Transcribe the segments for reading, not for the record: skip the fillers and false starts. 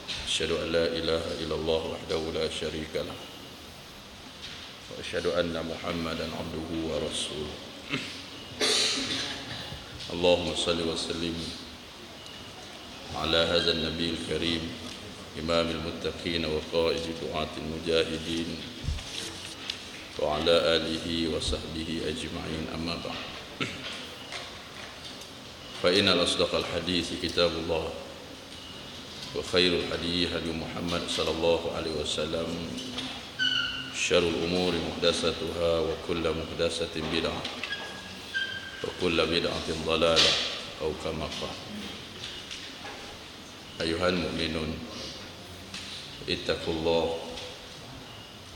Asyhadu an la ilaha illallah wahdahu la syarika lah. Wa asyhadu anna Muhammadan abduhu wa rasuluh. Allahumma salli wa sallim ala hadzal nabiyil karim imamil muttaqin wa qaidil du'atil mujahidin wa ala alihi wa sahbihi ajma'in, amma ba'd. Fa innal asdaqal hadits kitabullah wa khairul hadi hadi Muhammad sallallahu alaihi wasallam, syarrul umuri muhdatsatuha wa kullu muhdatsatin bid'ah wa kullu bid'atin dhalalah atau kama qala. Ayuhal mu'minun, ittaqullah,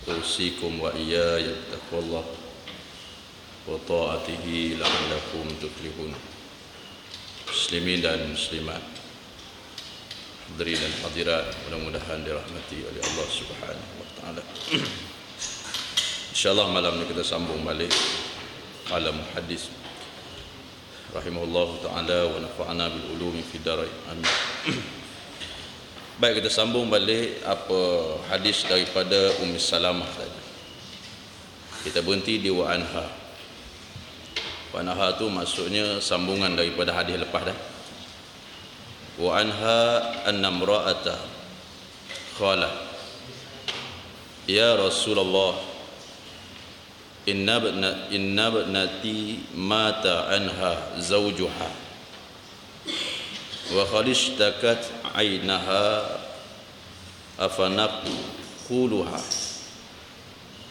usikum wa iyaya bittaqwallah wa ta'atihi la'allakum tuflihun. Muslimin dan muslimat, hadirin dan hadirat, mudah-mudahan dirahmati oleh Allah Subhanahu wa taala. Insyaallah malam ini kita sambung balik ala muhaddis rahimahullah taala wa nafa'ana bil ulumi fid darain. Amin. Baik, kita sambung balik apa hadis daripada Ummu Salamah tadi. Kita berhenti di wa anha. Wa anha tu maksudnya sambungan daripada hadis lepas dah. Wa anha anna imra'ata qalat, ya Rasulullah, inna ibnati mata anha zawjuha wa kharishtakat aynaha afanaquluha.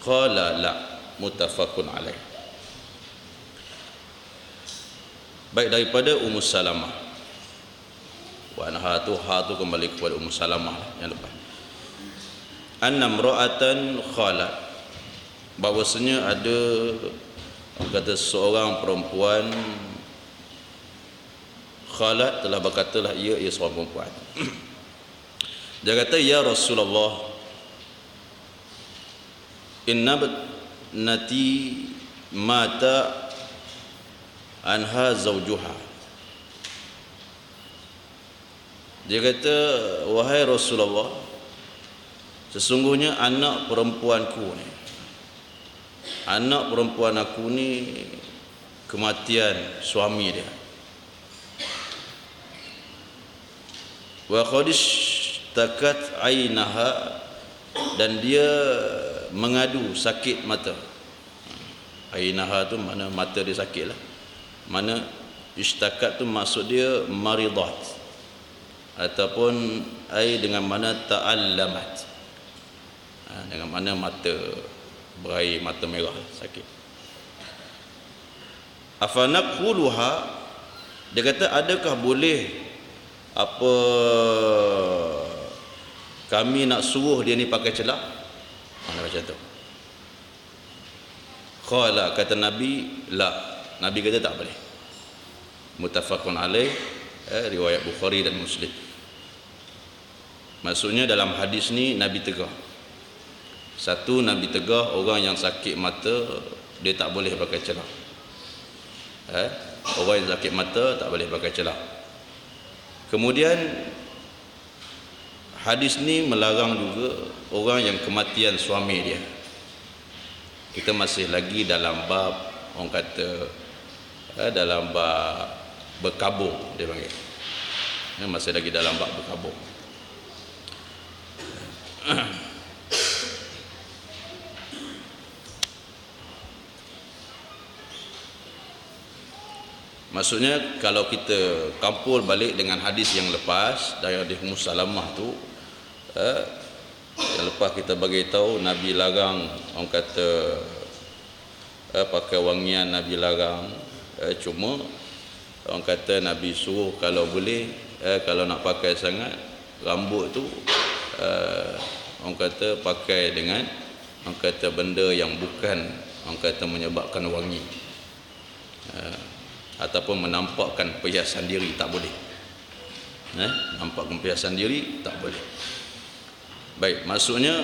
Qala la, muttafaqun alaih. Baik, daripada Ummu Salamah. Wa anha tu, ha tu kembali kepada Ummu Salamah yang lepas. Anna imra'atan khalat, bahwasanya ada kata seorang perempuan khalat, telah berkatalah ia seorang perempuan. Dia kata, ya Rasulullah, inna ibnati mata anha zawjuha. Dia kata, wahai Rasulullah, sesungguhnya anak perempuan aku ni kematian suami dia. Wa khadishtakat aynaha, dan dia mengadu sakit mata. Aynaha tu mana mata dia sakit lah. Mana ishtakat tu maksud dia maridat, ataupun dengan mana ta'allamat, dengan mana mata berair, mata merah sakit. Afanaquluha, dia kata, adakah boleh apa kami nak suruh dia ni pakai celah? Mana macam tu? Qala, kata Nabi, la. Nabi kata tak boleh. Muttafaqun alaih, riwayat Bukhari dan Muslim. Maksudnya dalam hadis ni Nabi tegur. Satu, Nabi tegur orang yang sakit mata dia tak boleh pakai celah. Orang yang sakit mata tak boleh pakai celah. Kemudian hadis ni melarang juga orang yang kematian suami dia. Kita masih lagi dalam bab, orang kata dalam bab berkabung, dia panggil. Masih lagi dalam bab berkabung. Maksudnya kalau kita campur balik dengan hadis yang lepas dari hadis Ummu Salamah tu, yang lepas kita bagi tahu Nabi larang, orang kata pakai wangian Nabi larang, cuma orang kata Nabi suruh kalau boleh, kalau nak pakai sangat rambut tu, orang kata pakai dengan, orang kata benda yang bukan, orang kata menyebabkan wangi, ataupun menampakkan perhiasan diri, tak boleh. Nampakkan perhiasan diri tak boleh. Baik, maksudnya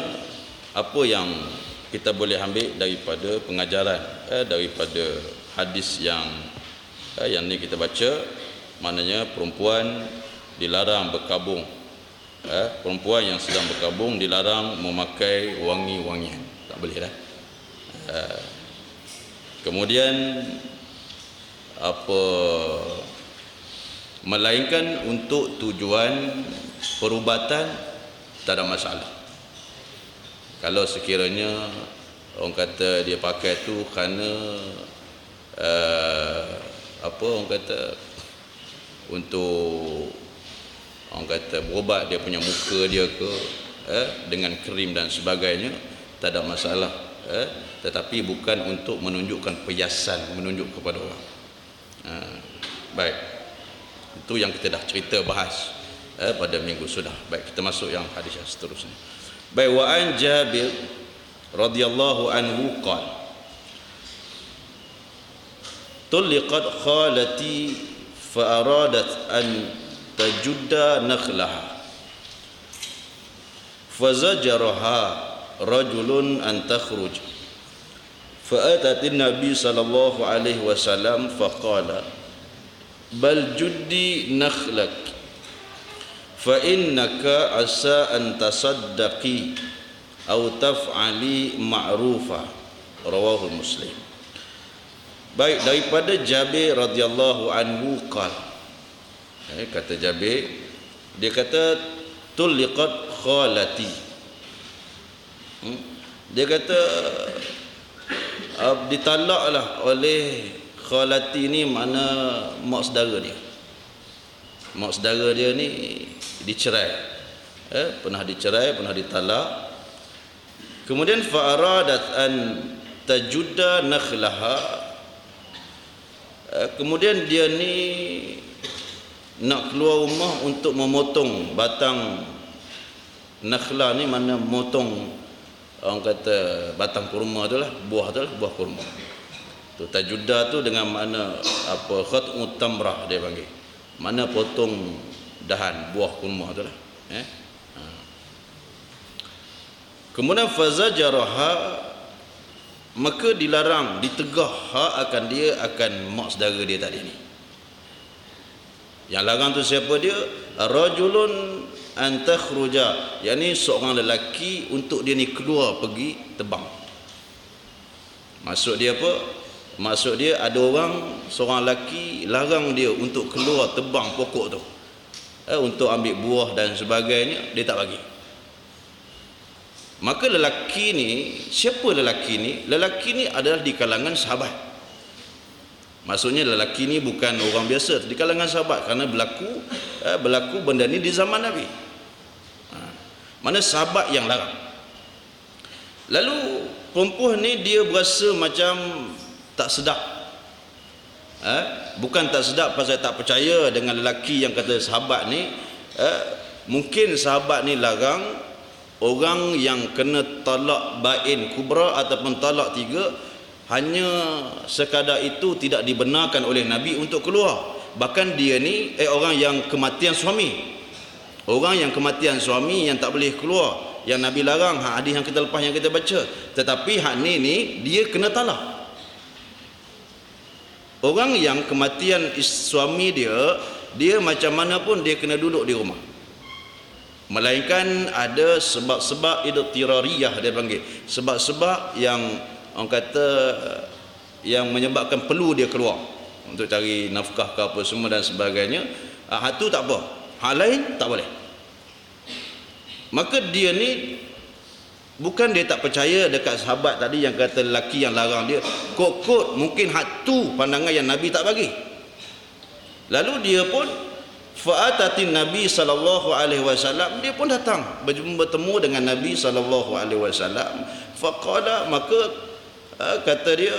apa yang kita boleh ambil daripada pengajaran daripada hadis yang ni kita baca, maknanya perempuan dilarang berkabung perempuan yang sedang berkabung dilarang memakai wangi-wangian, tak boleh dah. Kemudian melainkan untuk tujuan perubatan, tak ada masalah. Kalau sekiranya orang kata dia pakai tu kerana orang kata untuk orang kata berubat dia punya muka dia ke dengan krim dan sebagainya, tak ada masalah. Tetapi bukan untuk menunjukkan perhiasan, menunjuk kepada orang. Baik, itu yang kita dah cerita bahas pada minggu sudah. Baik, kita masuk yang hadis yang seterusnya. Baik, wa an Jabir radhiyallahu anhu qala tuliqat khalati fa aradat an tajudda nakhlaha fazajaraha rajulun an takhruj فأتت النبي صلى الله عليه وسلم فقال بل جدي نخلك فإنك عسى أن تصدقي أو تفعلي معروفا رواه مسلم. Baik, daripada Jabir radhiyallahu anhu qala, kata Jabir, dia kata tuliqat khalati, dia kata ditalaklah oleh khalati ni, mana mak saudara dia. Mak saudara dia ni dicerai, pernah dicerai, pernah ditalak. Kemudian fa'aradat an tajudda nakhlaha, kemudian dia ni nak keluar rumah untuk memotong batang nakhla ni, mana memotong orang kata batang kurma tu lah, buah tu lah, buah kurma tu. Tajudda tu dengan makna khat'ut tamrah dia panggil, mana potong dahan buah kurma tu lah. Kemudian fazajaraha, maka dilarang, ditegah akan dia, akan mak saudara dia tadi ni. Yang larang tu siapa dia? Rajulun an takhruja, yakni seorang lelaki untuk dia ni keluar pergi tebang. Maksud dia apa? Maksud dia ada orang, seorang lelaki larang dia untuk keluar tebang pokok tu, untuk ambil buah dan sebagainya, dia tak bagi. Maka lelaki ni, siapa lelaki ni? Lelaki ni adalah di kalangan sahabat. Maksudnya lelaki ni bukan orang biasa, di kalangan sahabat, kerana berlaku benda ni di zaman Nabi. Mana sahabat yang larang. Lalu perempuan ni dia berasa macam tak sedap. Bukan tak sedap pasal tak percaya dengan lelaki yang kata sahabat ni. Mungkin sahabat ni larang orang yang kena talak bain kubra ataupun talak 3, hanya sekadar itu tidak dibenarkan oleh Nabi untuk keluar. Bahkan dia ni orang yang kematian suami, orang yang kematian suami yang tak boleh keluar, yang Nabi larang, hadis yang kita lepas yang kita baca. Tetapi hak ni dia kena talak. Orang yang kematian suami dia macam mana pun dia kena duduk di rumah, melainkan ada sebab-sebab idtirariyah dia panggil, sebab-sebab yang orang kata yang menyebabkan perlu dia keluar untuk cari nafkah ke apa semua dan sebagainya. Hak tu tak apa, hal lain tak boleh. Maka dia ni bukan dia tak percaya dekat sahabat tadi yang kata lelaki yang larang dia, kot-kot mungkin hak tu pandangan yang Nabi tak bagi. Lalu dia pun fa'atatin Nabi sallallahu alaihi wasallam, dia pun datang bertemu dengan Nabi sallallahu alaihi wasallam. Faqala, maka kata dia,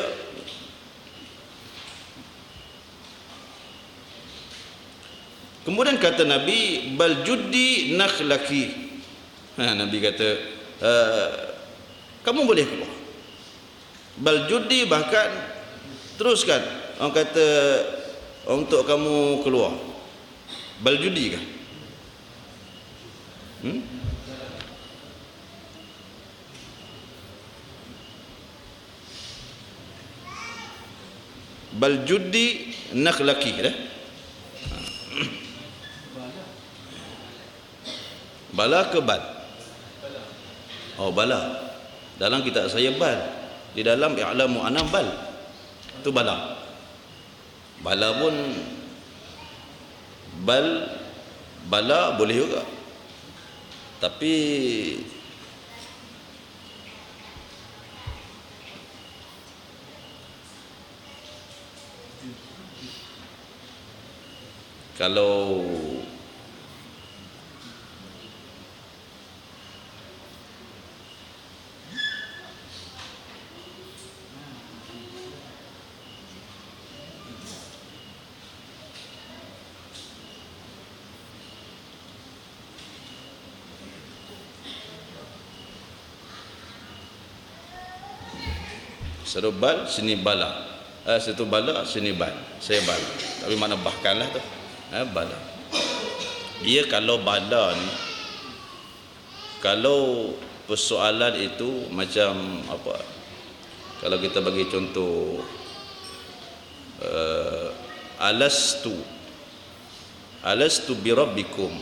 kemudian kata Nabi, bal juddi nakhlaki. Nabi kata, kamu boleh keluar. Bal juddi, bahkan teruskan, orang kata untuk kamu keluar. Bal judi kan? Bal judi nakhlaki dah. Bala ke bal? Oh, bala. Dalam kitab saya bal. Di dalam i'lamu anam bal. Itu bala. Bala pun bala boleh juga. Tapi kalau satu bal sini bala, satu bala sini bal, saya bal, tapi mana bahkan lah tu, bala. Dia kalau bala ni, kalau persoalan itu macam apa, kalau kita bagi contoh alastu bi rabbikum,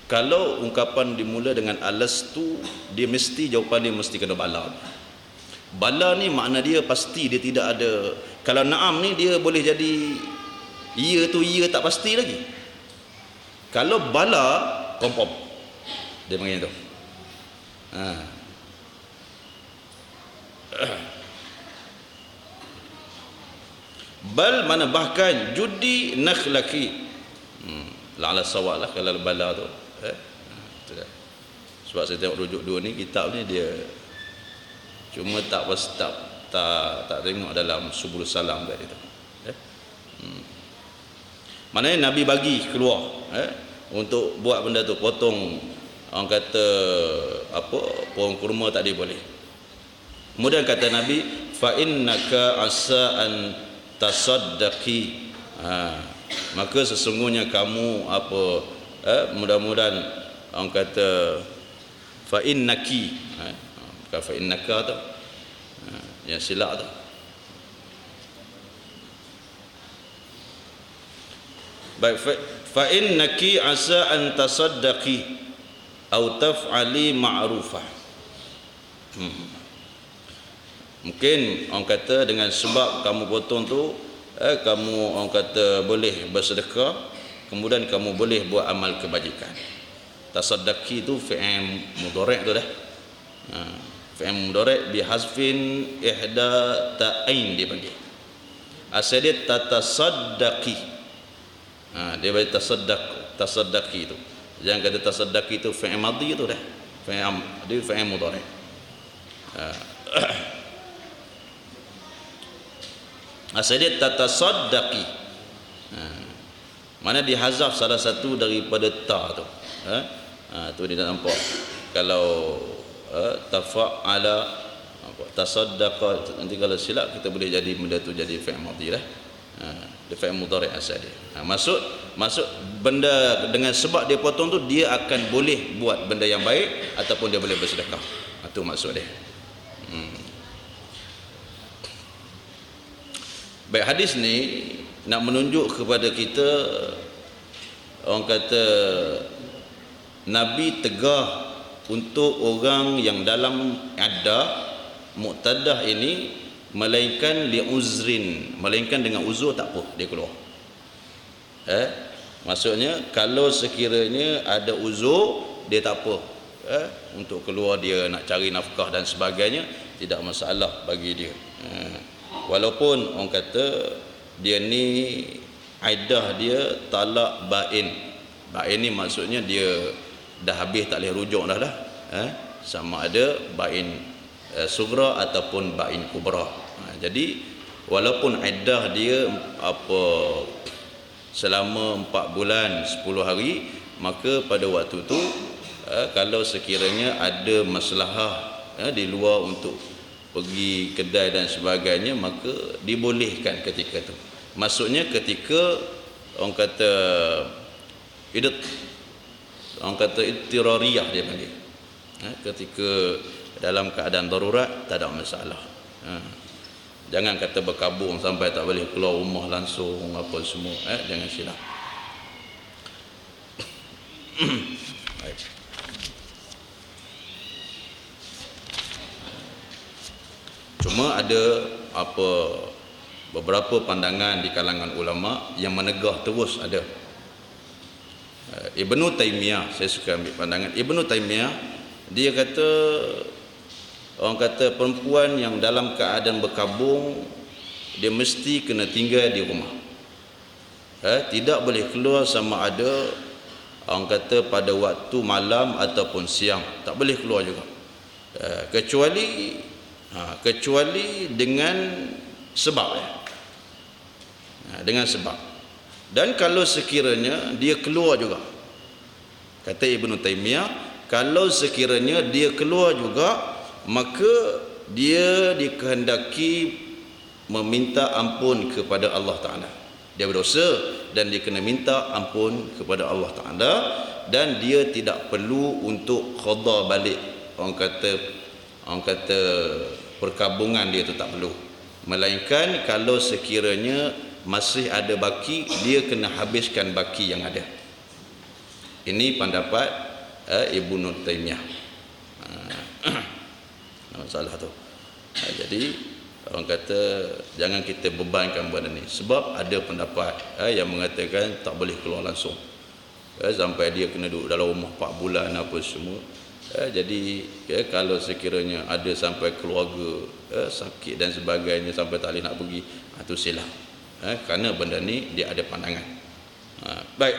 kalau ungkapan dimula dengan alastu, dia mesti jawapan dia mesti kena bala. Bala ni makna dia pasti, dia tidak ada. Kalau na'am ni dia boleh jadi ya tu ya tak pasti lagi. Kalau bala confirm, dia panggil tu. Bal mana bahkan judi nakhlaki, la'ala sawab lah kalau bala tu. Sebab saya tengok rujuk dua ni, kitab ni dia cuma tak tengok dalam Subul Salam tadi tu. Maknanya Nabi bagi keluar untuk buat benda tu, potong orang kata apa, pohon kurma tak boleh. Kemudian kata Nabi, fa innaka asa an tasaddaqi, maka sesungguhnya kamu apa, mudah-mudahan orang kata fa innaki, bukan fa innaka tu, yang silap tu. Baik, fa innaki asa an tasaddaqi atau taf'ali ma'rufah. Mungkin orang kata dengan sebab kamu potong tu, kamu orang kata boleh bersedekah, kemudian kamu boleh buat amal kebajikan. Tasaddaqi tu fi'il mudhari' tu dah. Fi'il mudhari' bi hazfin ihda ta'ain dia panggil. Asal dia tatasaddaqi. Dia bagi tasaddaqi tu. Jangan kata tasaddaqi tu fi'il madhi tu dah. Dia fi'il mudhari'. Asal dia tatasaddaqi. Mana dihazaf salah satu daripada ta tu. Tu dia tak nampak. Kalau tafa'ala tasaddaqa, nanti kalau silap kita boleh jadi benda tu jadi fi'il madhi lah. Dia fi'il mudhari' asal dia. Maksud benda dengan sebab dia potong tu, dia akan boleh buat benda yang baik ataupun dia boleh bersedekah. Itu maksud dia. Baik, hadis ni nak menunjuk kepada kita, orang kata Nabi tegah untuk orang yang dalam iddah muqtadah ini, melainkan li uzrin, melainkan dengan uzur tak apa dia keluar. Maksudnya kalau sekiranya ada uzur, dia tak apa, untuk keluar dia nak cari nafkah dan sebagainya, tidak masalah bagi dia. Walaupun orang kata dia ni iddah dia talak bain. Bain ni maksudnya dia dah habis, tak boleh rujuk dah lah. Sama ada bain sugra ataupun bain kubra. Jadi walaupun iddah dia apa selama 4 bulan 10 hari, maka pada waktu tu kalau sekiranya ada maslahah di luar untuk pergi kedai dan sebagainya, maka dibolehkan ketika tu. Maksudnya ketika orang kata ittirariyah dia panggil, ketika dalam keadaan darurat tak ada masalah. Jangan kata berkabung sampai tak boleh keluar rumah langsung apa semua, jangan silap. Baik. Cuma ada beberapa pandangan di kalangan ulama yang menegah terus ada. Ibnu Taimiyah, saya suka ambil pandangan Ibnu Taimiyah. Dia kata, orang kata perempuan yang dalam keadaan berkabung, dia mesti kena tinggal di rumah. Tidak boleh keluar sama ada orang kata pada waktu malam ataupun siang, tak boleh keluar juga. Kecuali dengan sebab, dengan sebab. Dan kalau sekiranya dia keluar juga, kata Ibnu Taimiyah, kalau sekiranya dia keluar juga, maka dia dikehendaki meminta ampun kepada Allah Ta'ala. Dia berdosa dan dia kena minta ampun kepada Allah Ta'ala, dan dia tidak perlu untuk qada balik. Orang kata perkabungan dia tu tak perlu. Melainkan kalau sekiranya masih ada baki, dia kena habiskan baki yang ada. Ini pendapat Ibnu Taimiyah. Masalah tu. Jadi orang kata jangan kita bebankan benda ni, sebab ada pendapat yang mengatakan tak boleh keluar langsung, sampai dia kena duduk dalam rumah 4 bulan apa semua. Jadi kalau sekiranya ada sampai keluarga sakit dan sebagainya sampai tak boleh nak pergi, itu silap. Kerana benda ni dia ada pandangan. Baik.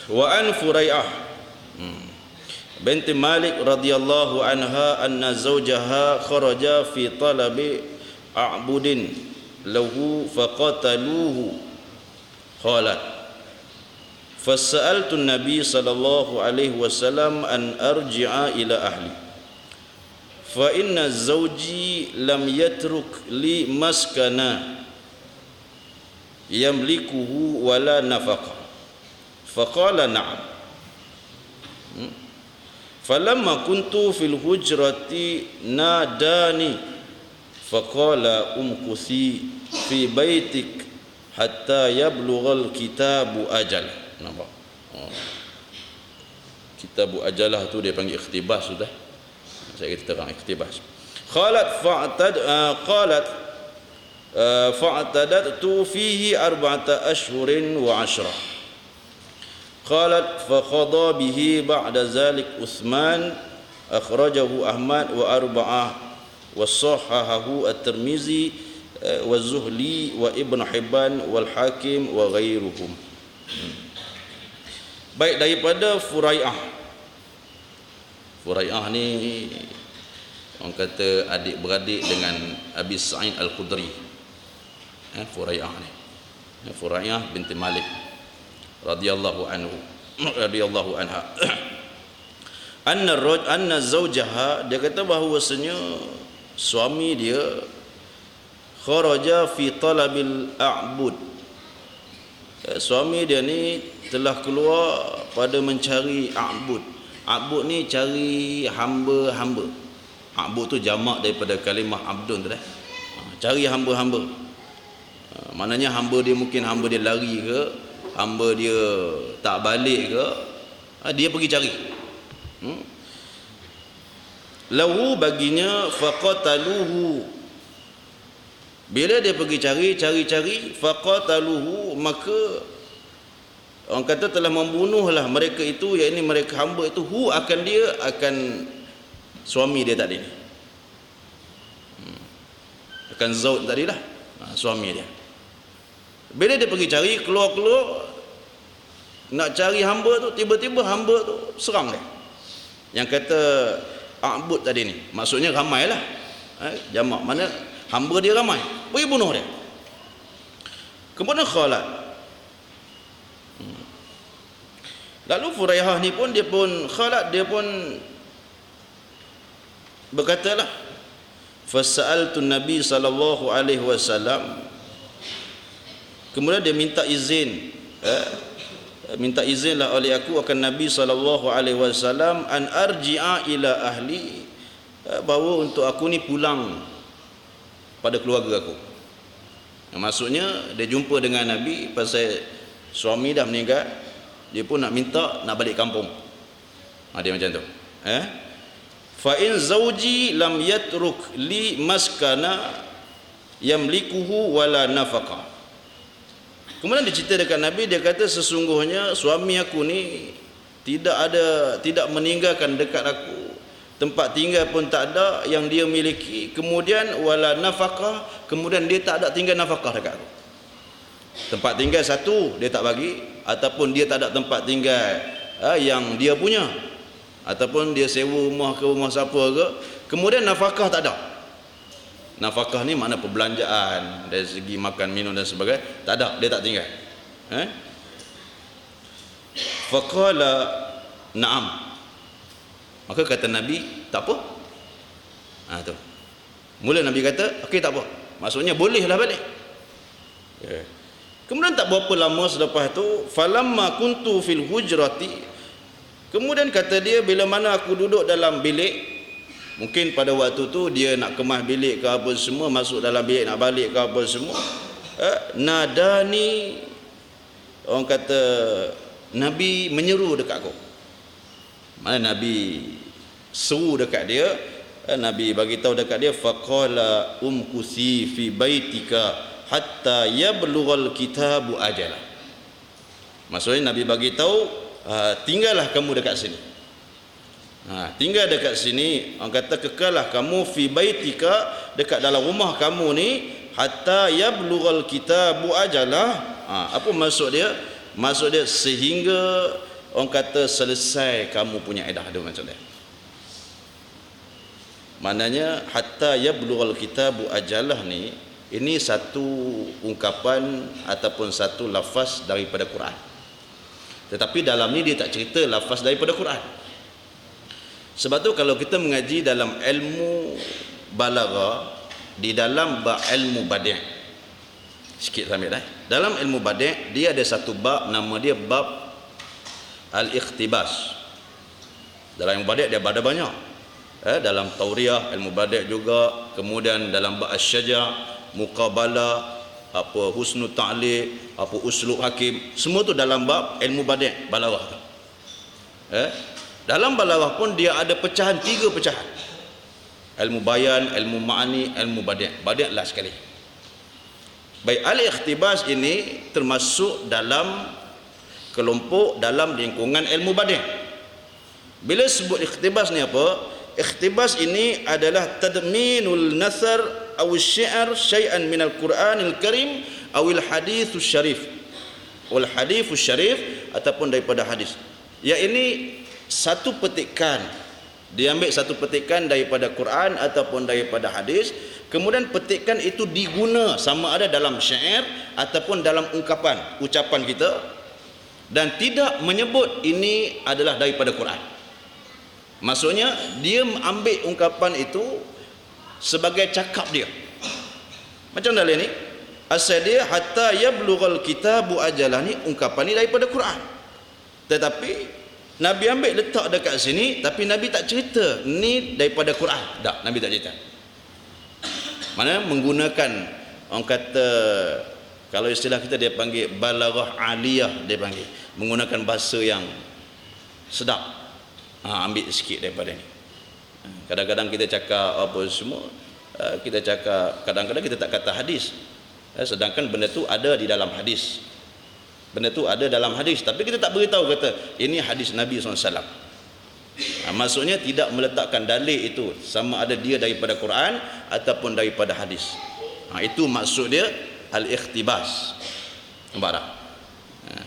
Wa an Furai'ah binti Malik radhiyallahu anha anna zawjaha kharaja fi talabi a'budin lahu faqataluhu. Qalat fasa'altu an-nabiy sallallahu alaihi wasallam an arji'a ila ahli fa inna zawji lam yatruk li maskana yamlikuhu wala nafaqa. Faqala na'am. Falamma kuntu fil hujrati nadani faqala umkuthi fi baitik hatta yablughal kitabu ajal. Nampak? Kitabu ajalah tu dia panggil ikhtibas sudah. Saya kata terang ikhtibas. Qalat fa'tadatu fihi 4 ashhurin wa 10. قالت فقضى به بعد ذلك عثمان أخرجه أحمد وأربعة وصححه الترمذي والزهلي وابن حبان والحاكم وغيرهم. Baik, daripada Furai'ah. Furai'ah ni orang kata adik-beradik dengan Abi Sa'id Al-Khudri. Furai'ah ni. Furai'ah binti Malik radhiyallahu anha. Anna zawjaha, dia kata bahawasanya suami dia kharaja fi talabil a'bud. Suami dia ni telah keluar pada mencari a'bud. A'bud ni cari hamba-hamba. A'bud tu jamak daripada kalimah abdun tu dah. Cari hamba-hamba. Maknanya hamba dia mungkin hamba dia lari ke, hamba dia tak balik ke, dia pergi cari. Lahu baginya faqataluhu. Bila dia pergi cari faqataluhu, maka orang kata telah membunuhlah mereka itu, yakni mereka hamba itu, akan suami dia tadi ni. Akan zaud tadi lah, suami dia. Bila dia pergi cari, keluar nak cari hamba tu, tiba-tiba hamba tu serang dia. Yang kata a'bud tadi ni, maksudnya ramai lah, jamak, mana hamba dia ramai, pergi bunuh dia. Kemudian khalat. Lalu Furai'ah ni pun, dia pun khalat, dia pun berkatalah, fasa'altu Nabi sallallahu alaihi wasallam. Kemudian dia minta izin, minta izinlah oleh aku akan Nabi sallallahu alaihi wasallam an arji'a ila ahli, bahawa untuk aku ni pulang pada keluarga aku. Maksudnya dia jumpa dengan Nabi pasal suami dah meninggal, dia pun nak minta nak balik kampung. Dia macam tu. Fa in zauji lam yatruk li maskana yamlikuhu wala nafaqa. Kemudian dia cerita dekat Nabi, dia kata sesungguhnya suami aku ni tidak meninggalkan dekat aku tempat tinggal pun tak ada yang dia miliki, kemudian wala nafaqah, kemudian dia tak ada tinggal nafkah dekat aku. Tempat tinggal satu dia tak bagi, ataupun dia tak ada tempat tinggal yang dia punya, ataupun dia sewa rumah ke rumah siapa ke, kemudian nafkah tak ada. Nafkah ni makna perbelanjaan dari segi makan minum dan sebagainya tak ada, dia tak tinggal. Faqala na'am, maka kata Nabi tak apa. Tu mula Nabi kata okey tak apa, maksudnya bolehlah balik. Kemudian tak berapa lama selepas tu, falamma kuntu fil hujrati, kemudian kata dia bila mana aku duduk dalam bilik, mungkin pada waktu tu dia nak kemas bilik ke apa semua, masuk dalam bilik nak balik ke apa semua, nadani, orang kata Nabi menyeru dekat aku. Mana Nabi seru dekat dia, Nabi bagi tahu dekat dia, faqala umkusi fi baitika hatta yablughal kitabu ajala. Maksudnya Nabi bagi tahu tinggallah kamu dekat sini. Tinggal dekat sini, orang kata kekallah kamu fi baitika, dekat dalam rumah kamu ni, hatta yablughal kitabu ajala. Apa maksud dia? Maksud dia sehingga orang kata selesai kamu punya iddah dia, macam dia. Maknanya hatta yablughal kitabu ajalah ni, ini satu ungkapan ataupun satu lafaz daripada Quran. Tetapi dalam ni dia tak cerita lafaz daripada Quran. Sebab tu kalau kita mengaji dalam ilmu balaghah, di dalam ilmu badi', sikit sambil dalam ilmu badi' dia ada satu bab, nama dia bab al-ikhtibas. Dalam ilmu badi' dia ada banyak. Dalam tauriyah ilmu badi' juga, kemudian dalam bab asy-syaja', muqabalah, apa husnul ta'liq, apa uslub hakim, semua tu dalam bab ilmu badi' balaghah tu. Dalam balaghah pun dia ada pecahan, 3 pecahan. Ilmu bayan, ilmu ma'ani, ilmu badi'. Badi' lah sekali. Baik, al-ikhtibas ini termasuk dalam kelompok dalam lingkungan ilmu badi'. Bila sebut ikhtibas ni apa? Ikhtibas ini adalah tadminul nasar aw syi'r syai'an minal Qur'anil Karim awil hadithus syarif. Wal hadithus syarif ataupun daripada hadis. Ya, ini satu petikan, diambil satu petikan daripada Quran ataupun daripada hadis, kemudian petikan itu diguna sama ada dalam syair ataupun dalam ucapan kita, dan tidak menyebut ini adalah daripada Quran. Maksudnya dia ambil ungkapan itu sebagai cakap dia. Macam dalam ni asal dia hatta yablughal kitabu ajalah, ni ungkapan ni daripada Quran, tetapi Nabi ambil letak dekat sini, tapi Nabi tak cerita ni daripada Quran. Tak, Nabi tak cerita. Mana menggunakan, orang kata kalau istilah kita dia panggil balaghah aliyah, dia panggil menggunakan bahasa yang sedap. Ambil sikit daripada ni. Kadang-kadang kita cakap apa semua, kita cakap kadang-kadang kita tak kata hadis, sedangkan benda tu ada di dalam hadis. Benda tu ada dalam hadis, tapi kita tak beritahu kata ini hadis Nabi SAW. Maksudnya tidak meletakkan dalil itu sama ada dia daripada Quran ataupun daripada hadis. Itu maksud dia al-ikhtibas. Nampak tak?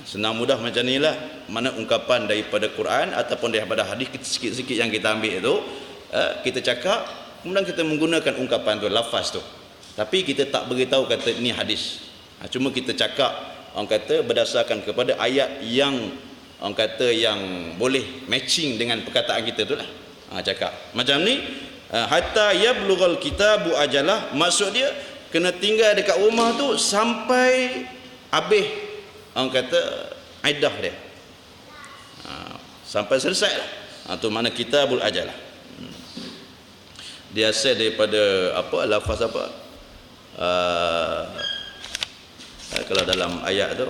Senang mudah macam inilah, mana ungkapan daripada Quran ataupun daripada hadis, sikit-sikit yang kita ambil itu, kita cakap, kemudian kita menggunakan ungkapan tu, lafaz tu, tapi kita tak beritahu kata ini hadis. Cuma kita cakap, orang kata berdasarkan kepada ayat yang orang kata yang boleh matching dengan perkataan kita tu lah. Cakap macam ni, hatta yablughal kitabu ajalah, maksud dia kena tinggal dekat rumah tu sampai habis, orang kata iddah dia, sampai selesai lah. Tu mana kitabul ajalah. Dia asal daripada apa, lafaz apa, kalau dalam ayat tu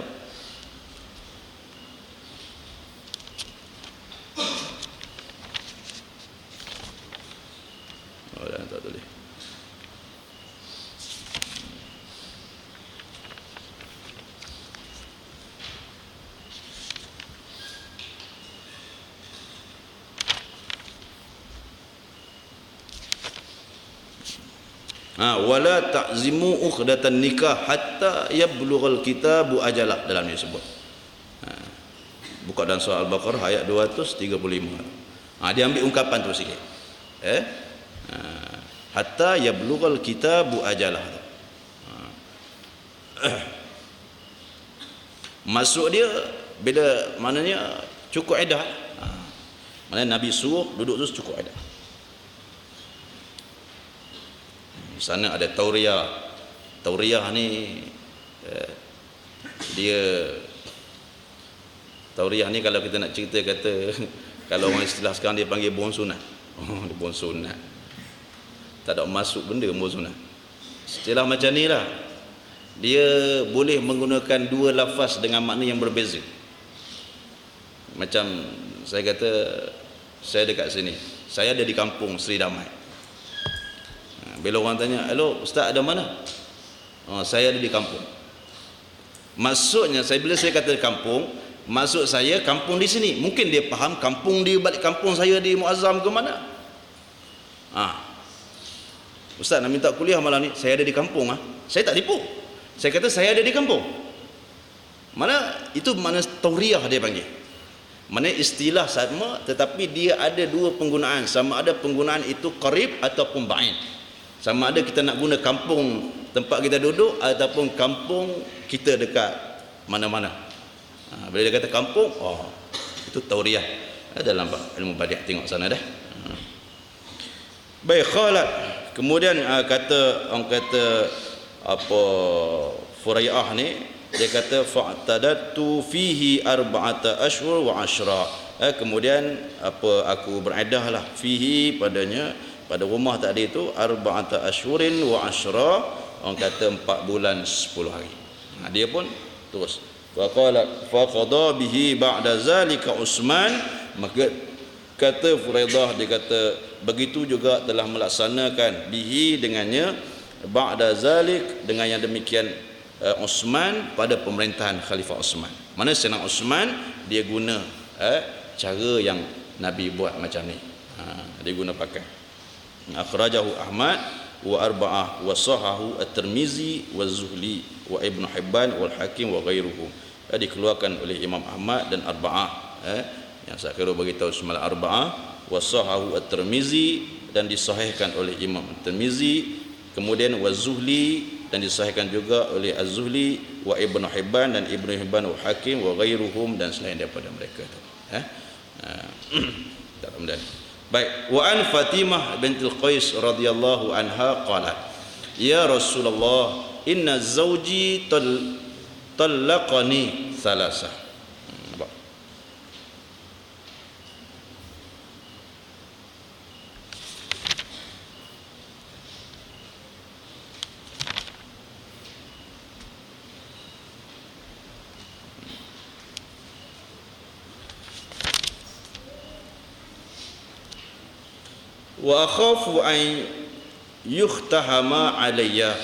Wala ta'zimu uqdatan nikah hatta yablughal kitabu ajalah, dalam ini sebut. Buka dalam surah Al-Baqarah ayat 235. Dia ambil ungkapan tu sikit. Hatta yablughal kitabu ajalah. Masuk dia bila maknanya cukup iddah. Maknanya Nabi suruh duduk tu cukup iddah. Di sana ada tauriyah. Tauriyah ni dia tauriyah ni kalau kita nak cerita kata kalau orang istilah sekarang dia panggil bon sunat. Dia bon sunat. Tak ada masuk benda bon sunat. Istilah macam ni lah. Dia boleh menggunakan dua lafaz dengan makna yang berbeza. Macam saya kata saya dekat sini. Saya ada di kampung Seri Damai. Bila orang tanya, "Hello, ustaz ada mana?" Saya ada di kampung. Maksudnya bila saya kata kampung, maksud saya kampung di sini. Mungkin dia faham kampung di balik kampung saya di Muazzam ke mana. Ustaz nak minta kuliah malam ni, saya ada di kampung. Saya tak tipu. Saya kata saya ada di kampung. Mana itu mana tauriyah dia panggil. Mana istilah sama tetapi dia ada dua penggunaan. Sama ada penggunaan itu qarib ataupun ba'id. Sama ada kita nak guna kampung tempat kita duduk ataupun kampung kita dekat mana-mana. Bila dia kata kampung, itu tauriyah. Dalam ilmu badiah tengok sana dah. Baik, khalat. Kemudian orang kata apa Furai'ah ni, dia kata fa'tadatu fihi arba'ata ashhur wa ashra. Kemudian aku beriddah lah fihi padanya, pada rumah tadi itu arba'ata ashhurin wa ashra, orang kata 4 bulan 10 hari. Dia pun terus faqala faqada bihi ba'da zalika Utsman, maka kata Furaidah, dia kata begitu juga telah melaksanakan bihi dengannya ba'da zalik, dengan yang demikian Utsman pada pemerintahan Khalifah Utsman. Mana Sayyidina Utsman dia guna cara yang Nabi buat macam ni. Dia guna pakai. Akhrajahu Ahmad wa arba'ah wa sahahu at-Tirmizi wa Zuhli wa Ibn Hibban wal Hakim wa ghairuhum. Dikeluarkan oleh Imam Ahmad dan arba'ah. Yang saya kira bagi tahu semalam arba'ah wa sahahu at-Tirmizi, dan disahihkan oleh Imam At-Tirmizi. Kemudian wa Zuhli, dan disahihkan juga oleh Az-Zuhli, wa Ibn Hibban dan Ibn Hibban wa Hakim wa ghairuhum, dan selain daripada mereka itu. Baik, wa an Fatimah bintul Qais radhiyallahu anha qalat, ya Rasulullah, inna zawji talaqani thalatha. Wa akhafu an yuhtahama alayya,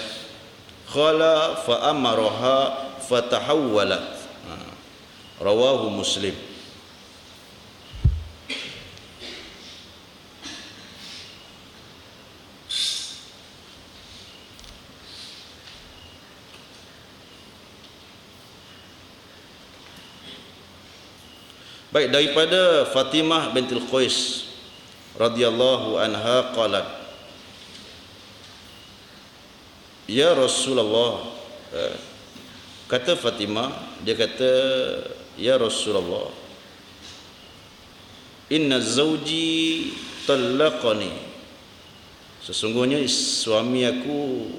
qala fa amaraha fatahawwalat. Rawahu Muslim. Baik, daripada Fatimah bintul Qais radhiyallahu anha qalat, ya Rasulullah, kata Fatimah, dia kata, ya Rasulullah, inna zawji talaqani, sesungguhnya suami aku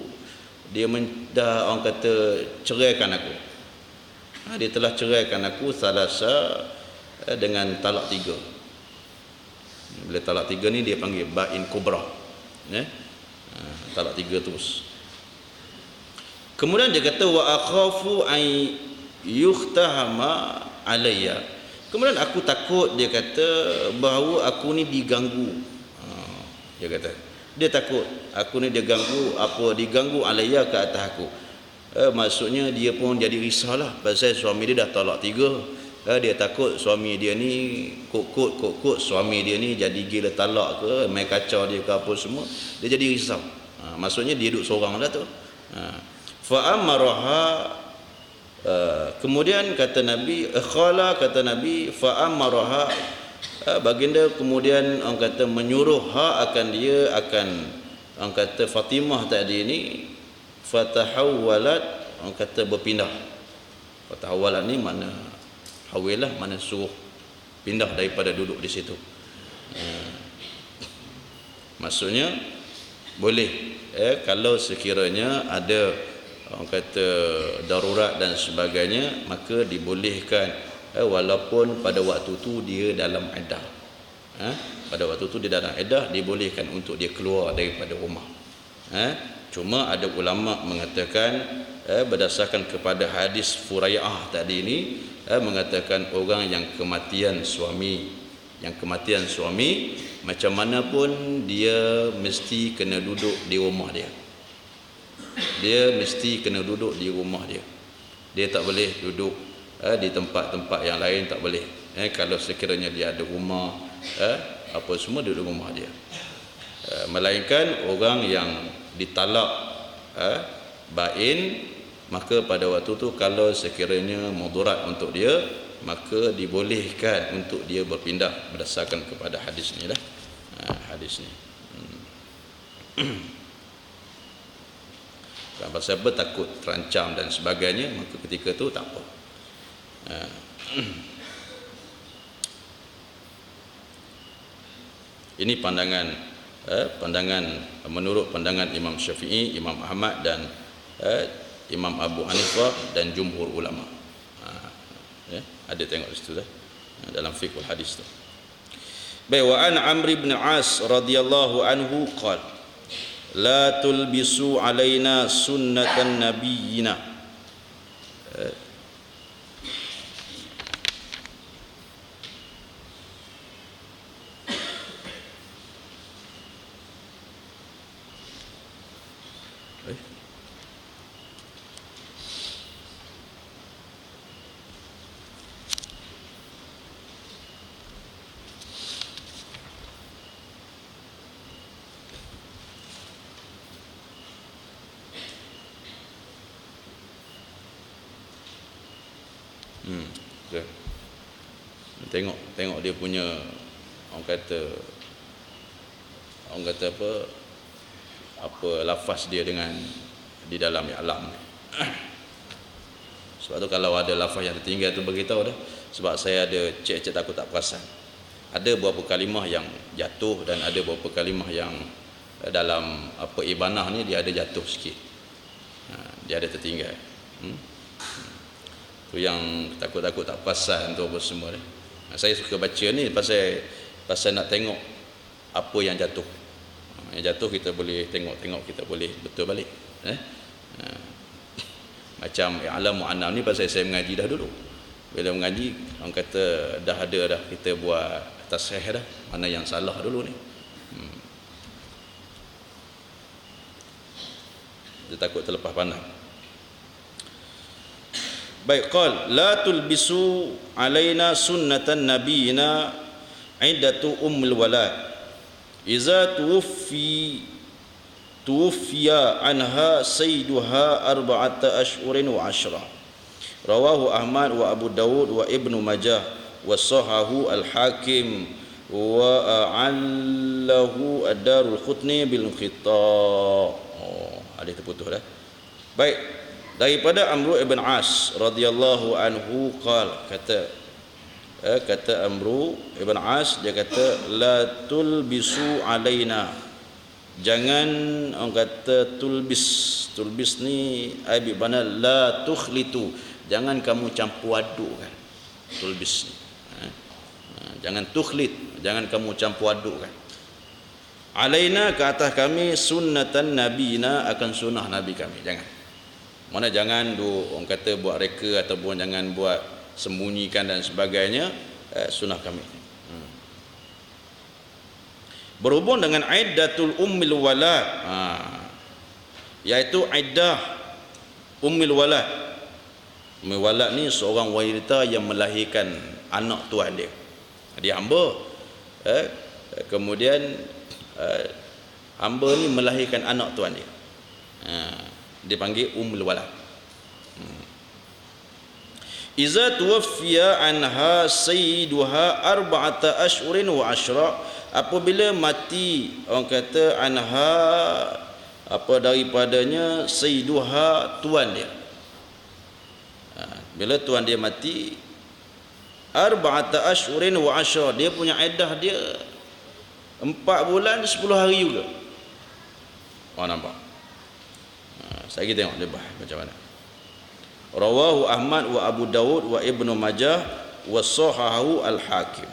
dia dah orang kata ceraikan aku. Dia telah ceraikan aku salasa, dengan talak 3. Bila talak 3 ni dia panggil ba'in kubra. Talak 3 terus. Kemudian dia kata wa akhafu an yuhtahama alayya. Kemudian aku takut, dia kata, bahawa aku ni diganggu. Dia kata dia takut aku ni diganggu alayya ke atas aku. Maksudnya dia pun jadi risaulah pasal suami dia dah talak 3. Dia takut suami dia ni kok suami dia ni jadi gila talak ke, main kacau dia ke apa semua, dia jadi risau. Maksudnya dia duduk seorang dah tu. Fa amaraha, kemudian kata Nabi, kata Nabi, fa amaraha, baginda kemudian orang kata menyuruh akan dia, akan orang kata Fatimah tadi ni, fatahawwalat, orang kata berpindah. Fatahawwalat ni mana hawilah, mana suruh pindah daripada duduk di situ. Maksudnya boleh kalau sekiranya ada orang kata darurat dan sebagainya, maka dibolehkan walaupun pada waktu tu dia dalam iddah. Pada waktu tu dia dalam iddah, dibolehkan untuk dia keluar daripada rumah. Cuma ada ulama mengatakan berdasarkan kepada hadis Furai'ah tadi ini, mengatakan orang yang kematian suami, macam mana pun dia mesti kena duduk di rumah dia. Dia mesti kena duduk di rumah dia. Dia tak boleh duduk di tempat-tempat yang lain, tak boleh. Kalau sekiranya dia ada rumah, apa semua duduk rumah dia. Melainkan orang yang ditalak bain, maka pada waktu tu kalau sekiranya mudarat untuk dia, maka dibolehkan untuk dia berpindah berdasarkan kepada hadis ni lah. Hadis ni. Kalau siapa takut terancam dan sebagainya, maka ketika tu tak apa. Ini pandangan menurut pandangan Imam Syafi'i, Imam Ahmad dan Imam Abu Hanifah dan jumhur ulama. Ada tengok di situ dah dalam fiqhul hadis tu. Baik, wa an Amr ibn As radhiyallahu anhu qala la tulbisu alaina sunnatan nabiyina. Tengok dia punya orang kata apa lafaz dia dengan di dalam i'lam ni. Sebab tu kalau ada lafaz yang tertinggal tu beritahu dah. Sebab saya ada cek takut tak perasan. Ada beberapa kalimah yang jatuh dan ada beberapa kalimah yang dalam apa ibanah ni dia ada jatuh sikit. Dia ada tertinggal. Tu yang takut-takut tak perasan tu apa semua ni. Saya suka baca ni pasal nak tengok apa yang jatuh. Yang jatuh kita boleh tengok, kita boleh betul balik. Macam i'lam mu'annam ni pasal saya mengaji dah dulu. Bila mengaji, orang kata dah ada dah kita buat tasihih dah. Mana yang salah dulu ni. Dia takut terlepas pandang. Baik, qal la tulbisu alaina sunnatan nabiyina iddatu ummul walad iza tuwfiya anha sayyiduha arba'ata ashhurin wa 10. Rawahu Ahmad wa Abu Dawud wa Ibnu Majah wa sahahu al-Hakim wa a'allahu ad-Darul Qutni bil Khitta. Ada terputus dah. Baik, daripada Amr ibn As radhiyallahu anhu kata Amr ibn As, dia kata la tulbisu alaina, jangan orang kata tulbis ni abi bana la tukhlitu, jangan kamu campur adukkan tulbis ni. Jangan tukhlit, jangan kamu campur adukkan. Alaina, ke atas kami, sunnatan nabina, akan sunnah nabi kami. Mana jangan orang kata buat reka ataupun jangan buat sembunyikan dan sebagainya, sunnah kami. Berhubung dengan iddatul ummil walad, iaitu iddah ummil walad. Ummil walad ni seorang wanita yang melahirkan anak tuan dia. Dia hamba, kemudian hamba ni melahirkan anak tuan dia. Dia panggil ummul walad. Iza tuwaffiya anha sayyiduha arba'ata ashhurin wa ashra, apabila mati orang kata anha daripadanya sayyiduha tuan dia. Bila tuan dia mati, arba'ata ashhurin wa ashra, dia punya iddah dia 4 bulan 10 hari juga. Nampak? Saya tengok dia macam mana. Rawahu Ahmad wa Abu Dawud wa Ibnu Majah wa sahahahu Al-Hakim.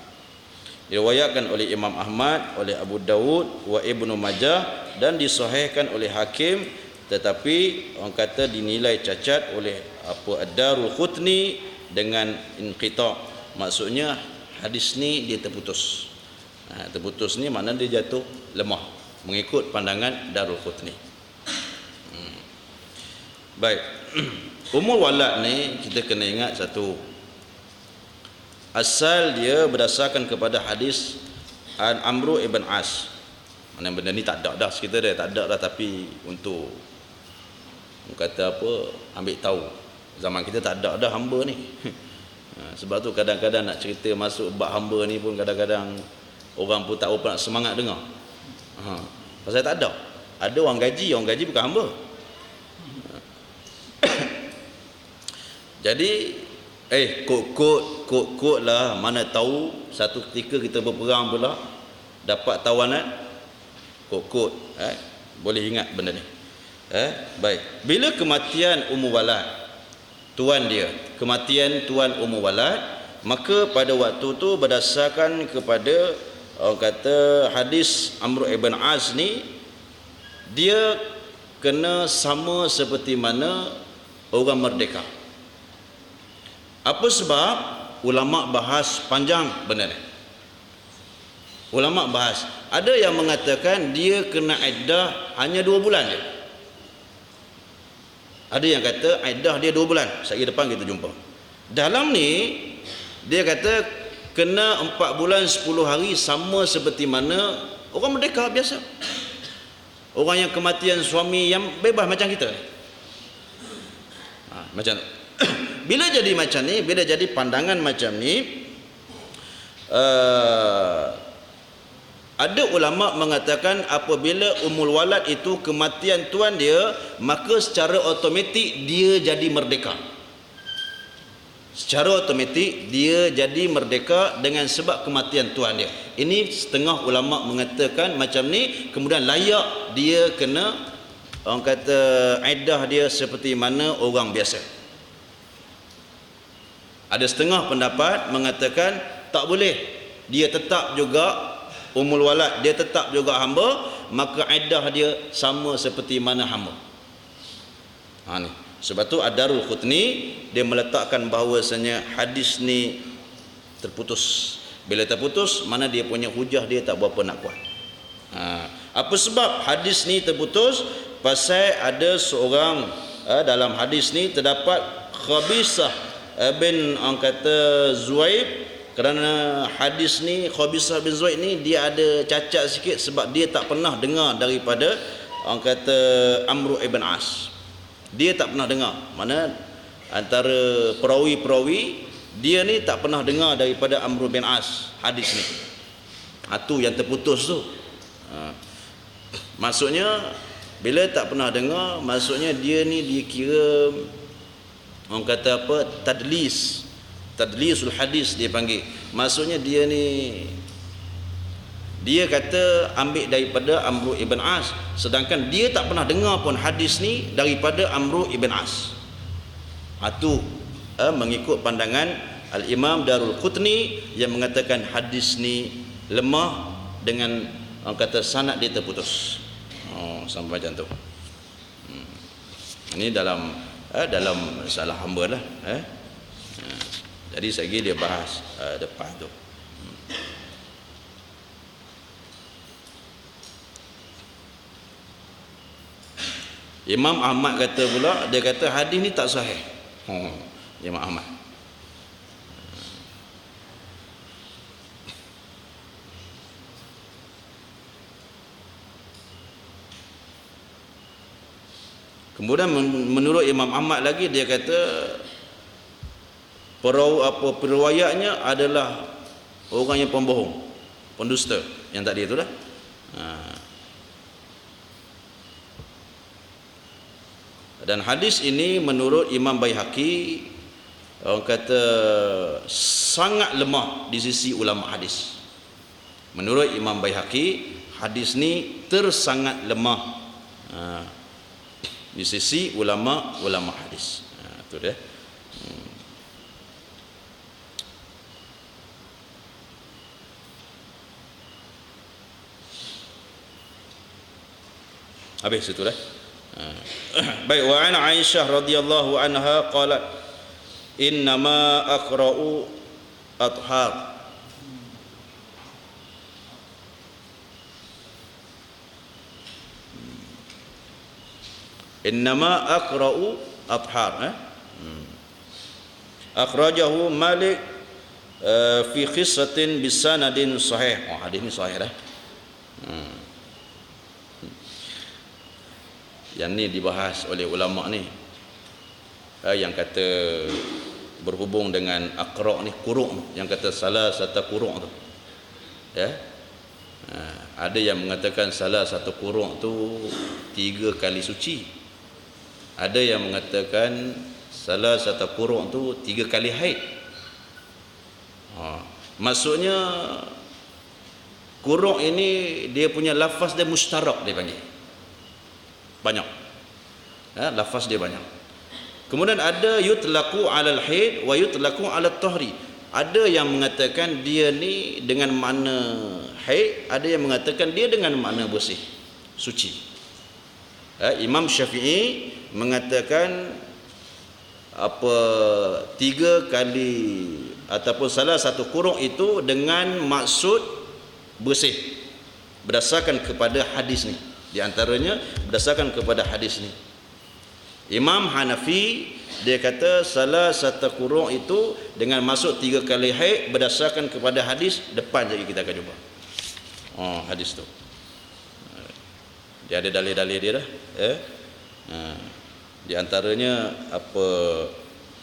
Diriwayatkan oleh Imam Ahmad, oleh Abu Dawud wa Ibnu Majah, dan disahihkan oleh Hakim, tetapi orang kata dinilai cacat oleh Ad-Darul Qutni dengan inqita'. Maksudnya hadis ni dia terputus. Terputus ni makna dia jatuh lemah mengikut pandangan Darul Qutni. Baik. Ummul walad ni kita kena ingat satu, asal dia berdasarkan kepada hadis Amr ibn As. Mana benda ni tak ada dah, sekitar dia tak ada dah, tapi untuk kata apa, ambil tahu, zaman kita tak ada dah hamba ni. Sebab tu kadang-kadang nak cerita masuk bab hamba ni pun kadang-kadang orang pun tak apa nak semangat dengar. Pasal tak ada. Ada orang gaji bukan hamba. Jadi kod lah, mana tahu satu ketika kita berperang pula dapat tawanan kod. Boleh ingat benda ni. Baik. Bila kematian ummul walad tuan dia, kematian tuan ummul walad, maka pada waktu tu berdasarkan kepada orang kata hadis Amr ibn Az ni, dia kena sama seperti mana orang merdeka. Apa sebab? Ulama bahas panjang benda ni. Ulama bahas. Ada yang mengatakan dia kena iddah hanya 2 bulan je. Ada yang kata iddah dia 2 bulan. Sehari depan kita jumpa. Dalam ni dia kata kena 4 bulan 10 hari, sama seperti mana orang merdeka biasa. Orang yang kematian suami yang bebas macam kita. Macam tu. Bila jadi macam ni, bila jadi pandangan macam ni, ada ulama mengatakan apabila ummul walad itu kematian tuan dia, maka secara automatik dia jadi merdeka. Secara automatik dia jadi merdeka dengan sebab kematian tuan dia. Ini setengah ulama mengatakan macam ni, kemudian layak dia kena orang kata iddah dia seperti mana orang biasa. Ada setengah pendapat mengatakan tak boleh, dia tetap juga ummul walad, dia tetap juga hamba, maka iddah dia sama seperti mana hamba. Ni. Sebab tu Ad-Darul Qutni dia meletakkan bahawasanya hadis ni terputus. Bila terputus, mana dia punya hujah dia tak berapa nak kuat. Apa sebab hadis ni terputus? Pasal ada seorang dalam hadis ni terdapat Khabisah bin orang kata Zuaib. Kerana hadis ni Khabisah bin Zuaib ni dia ada cacat sikit, sebab dia tak pernah dengar daripada orang kata Amr ibn As. Dia tak pernah dengar. Mana antara perawi-perawi dia ni tak pernah dengar daripada Amr bin As hadis ni. Itu yang terputus tu. Maksudnya bila tak pernah dengar, maksudnya dia ni dia kira orang kata apa, tadlisul hadis dia panggil. Maksudnya dia ni, dia kata ambil daripada Amr ibn As, sedangkan dia tak pernah dengar pun hadis ni daripada Amr ibn As. Itu mengikut pandangan Al-Imam Darul Qutni yang mengatakan hadis ni lemah dengan orang kata sanad dia terputus. Sampai macam tu. Ini dalam masalah hamba lah. Jadi sekali dia bahas depan tu. Imam Ahmad kata pula, dia kata hadis ni tak sahih. Imam Ahmad. Kemudian menurut Imam Ahmad lagi dia kata periwayatnya adalah orang yang pembohong, pendusta yang tadi itu dah. Dan hadis ini menurut Imam Baihaqi orang kata sangat lemah di sisi ulama hadis. Menurut Imam Baihaqi hadis ni tersangat lemah di sisi ulama hadis. Itu dia. Habis itu dah. Baik, wa an Aisyah radhiyallahu anha qalat innama aqra'u athar. Innama aqra'u athar. Akhrajahu Malik fi qissatin bisanadin sahih. Oh, hadis ni sahih dah. Yang ni dibahas oleh ulama ni yang kata berhubung dengan aqra' ni, quru' yang kata salah satu quru' tu ya. Ada yang mengatakan salah satu quru' tu 3 kali suci, ada yang mengatakan salah satu quru' tu 3 kali haid. Maksudnya quru' ini dia punya lafaz dia mustarak, dia panggil banyak, lafaz dia banyak. Kemudian ada yutlaqu alal haid wa yutlaqu alat tahri. Ada yang mengatakan dia ni dengan makna haid, ada yang mengatakan dia dengan makna bersih, suci. Imam Syafi'i mengatakan 3 kali ataupun salah satu quru' itu dengan maksud bersih berdasarkan kepada hadis ni. Di antaranya berdasarkan kepada hadis ni. Imam Hanafi dia kata salah satu quru' itu dengan maksud 3 kali haid berdasarkan kepada hadis depan lagi kita akan jumpa. Hadis tu. Dia ada dalil-dalil dia dah. Di antaranya apa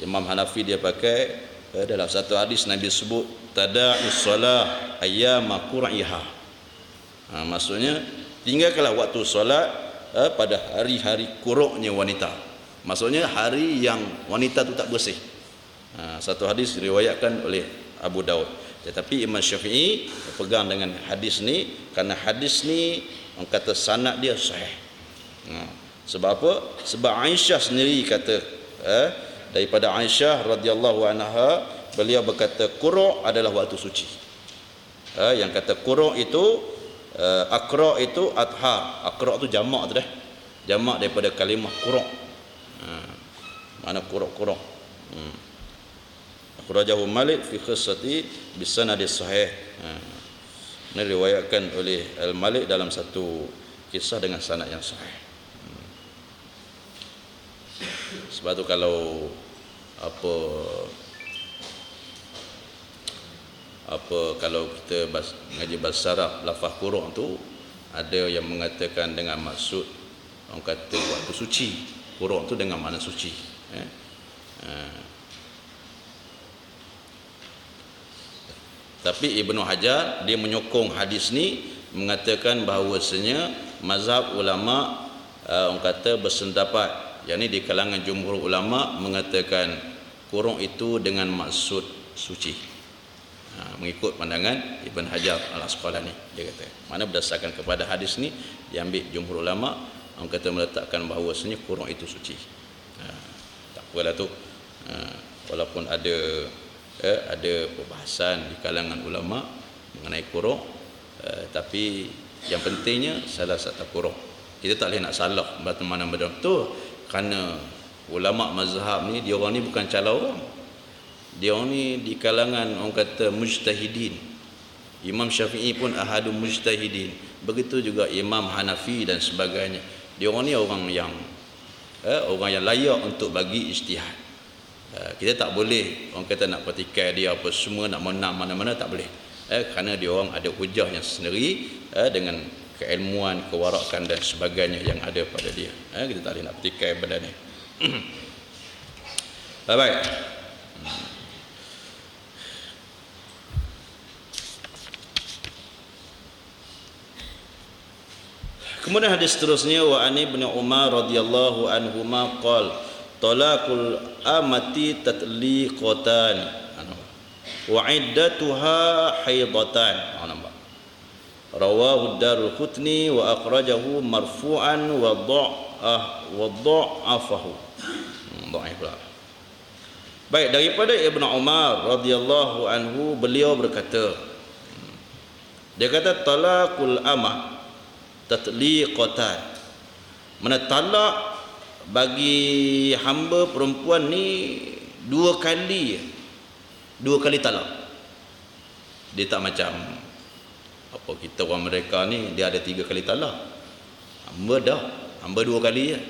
Imam Hanafi dia pakai dalam satu hadis Nabi sebut tada'us salah ayyama qur'iha. Maksudnya tinggalkanlah waktu solat pada hari-hari quru'-nya wanita. Maksudnya hari yang wanita tu tak bersih. Satu hadis diriwayatkan oleh Abu Daud. Tetapi Imam Syafi'i pegang dengan hadis ni kerana hadis ni orang kata sanad dia sahih. Sebab apa? Sebab Aisyah sendiri kata daripada Aisyah radhiyallahu anha, beliau berkata quru' adalah waktu suci. Yang kata quru' itu aqra' itu athar. Aqra' tu jamak tu dah. Jamak daripada kalimah quru'. Mana quru'. Akhrajahu Malik fi qissati bisanad sahih. Ini diriwayatkan oleh Al-Malik dalam satu kisah dengan sanad yang sahih. Sebab tu kalau kalau kita mengaji bahasa Arab, lafaz quru' tu ada yang mengatakan dengan maksud orang kata waktu suci. Quru' tu dengan makna suci. Tapi Ibnu Hajar dia menyokong hadis ni, mengatakan bahawasanya mazhab ulama orang kata bersendapat, yakni di kalangan jumhur ulama mengatakan quru' itu dengan maksud suci. Mengikut pandangan Ibn Hajar Al-Asqalani, dia kata mana berdasarkan kepada hadis ni diambil jumhur ulama, orang kata meletakkan bahawasanya quru' itu suci. Tak apalah tu, walaupun ada perbahasan di kalangan ulama mengenai quru', tapi yang pentingnya salah satu quru'. Kita tak boleh nak salah mana-mana tu, kerana ulama mazhab ni dia orang ni bukan cala orang. Dia orang ni di kalangan orang kata mujtahidin. Imam Syafi'i pun ahadun mujtahidin. Begitu juga Imam Hanafi dan sebagainya. Dia orang ni orang yang layak untuk bagi ijtihad. Kita tak boleh orang kata nak petikai dia apa semua, nak menang mana-mana, tak boleh. Kerana dia orang ada hujah yang sendiri dengan keilmuan, kewarakan dan sebagainya yang ada pada dia. Kita tak boleh nak petikai benda ni. Baik. Kemudian hadis seterusnya, wa ani ibn Umar radhiyallahu anhuma qala talaqul amati tatliqatan wa iddatuha haidatan. Rawahu Ad-Darqutni wa akhrajahu marfu'an wa dha'afahu. Dhaif pula. Baik, daripada Ibnu Umar radhiyallahu anhu, beliau berkata, dia kata talaqul amah tatliqatan, mana talak bagi hamba perempuan ni dua kali talak. Dia tak macam apa kita orang mereka ni, dia ada 3 kali talak. Hamba 2 kali je.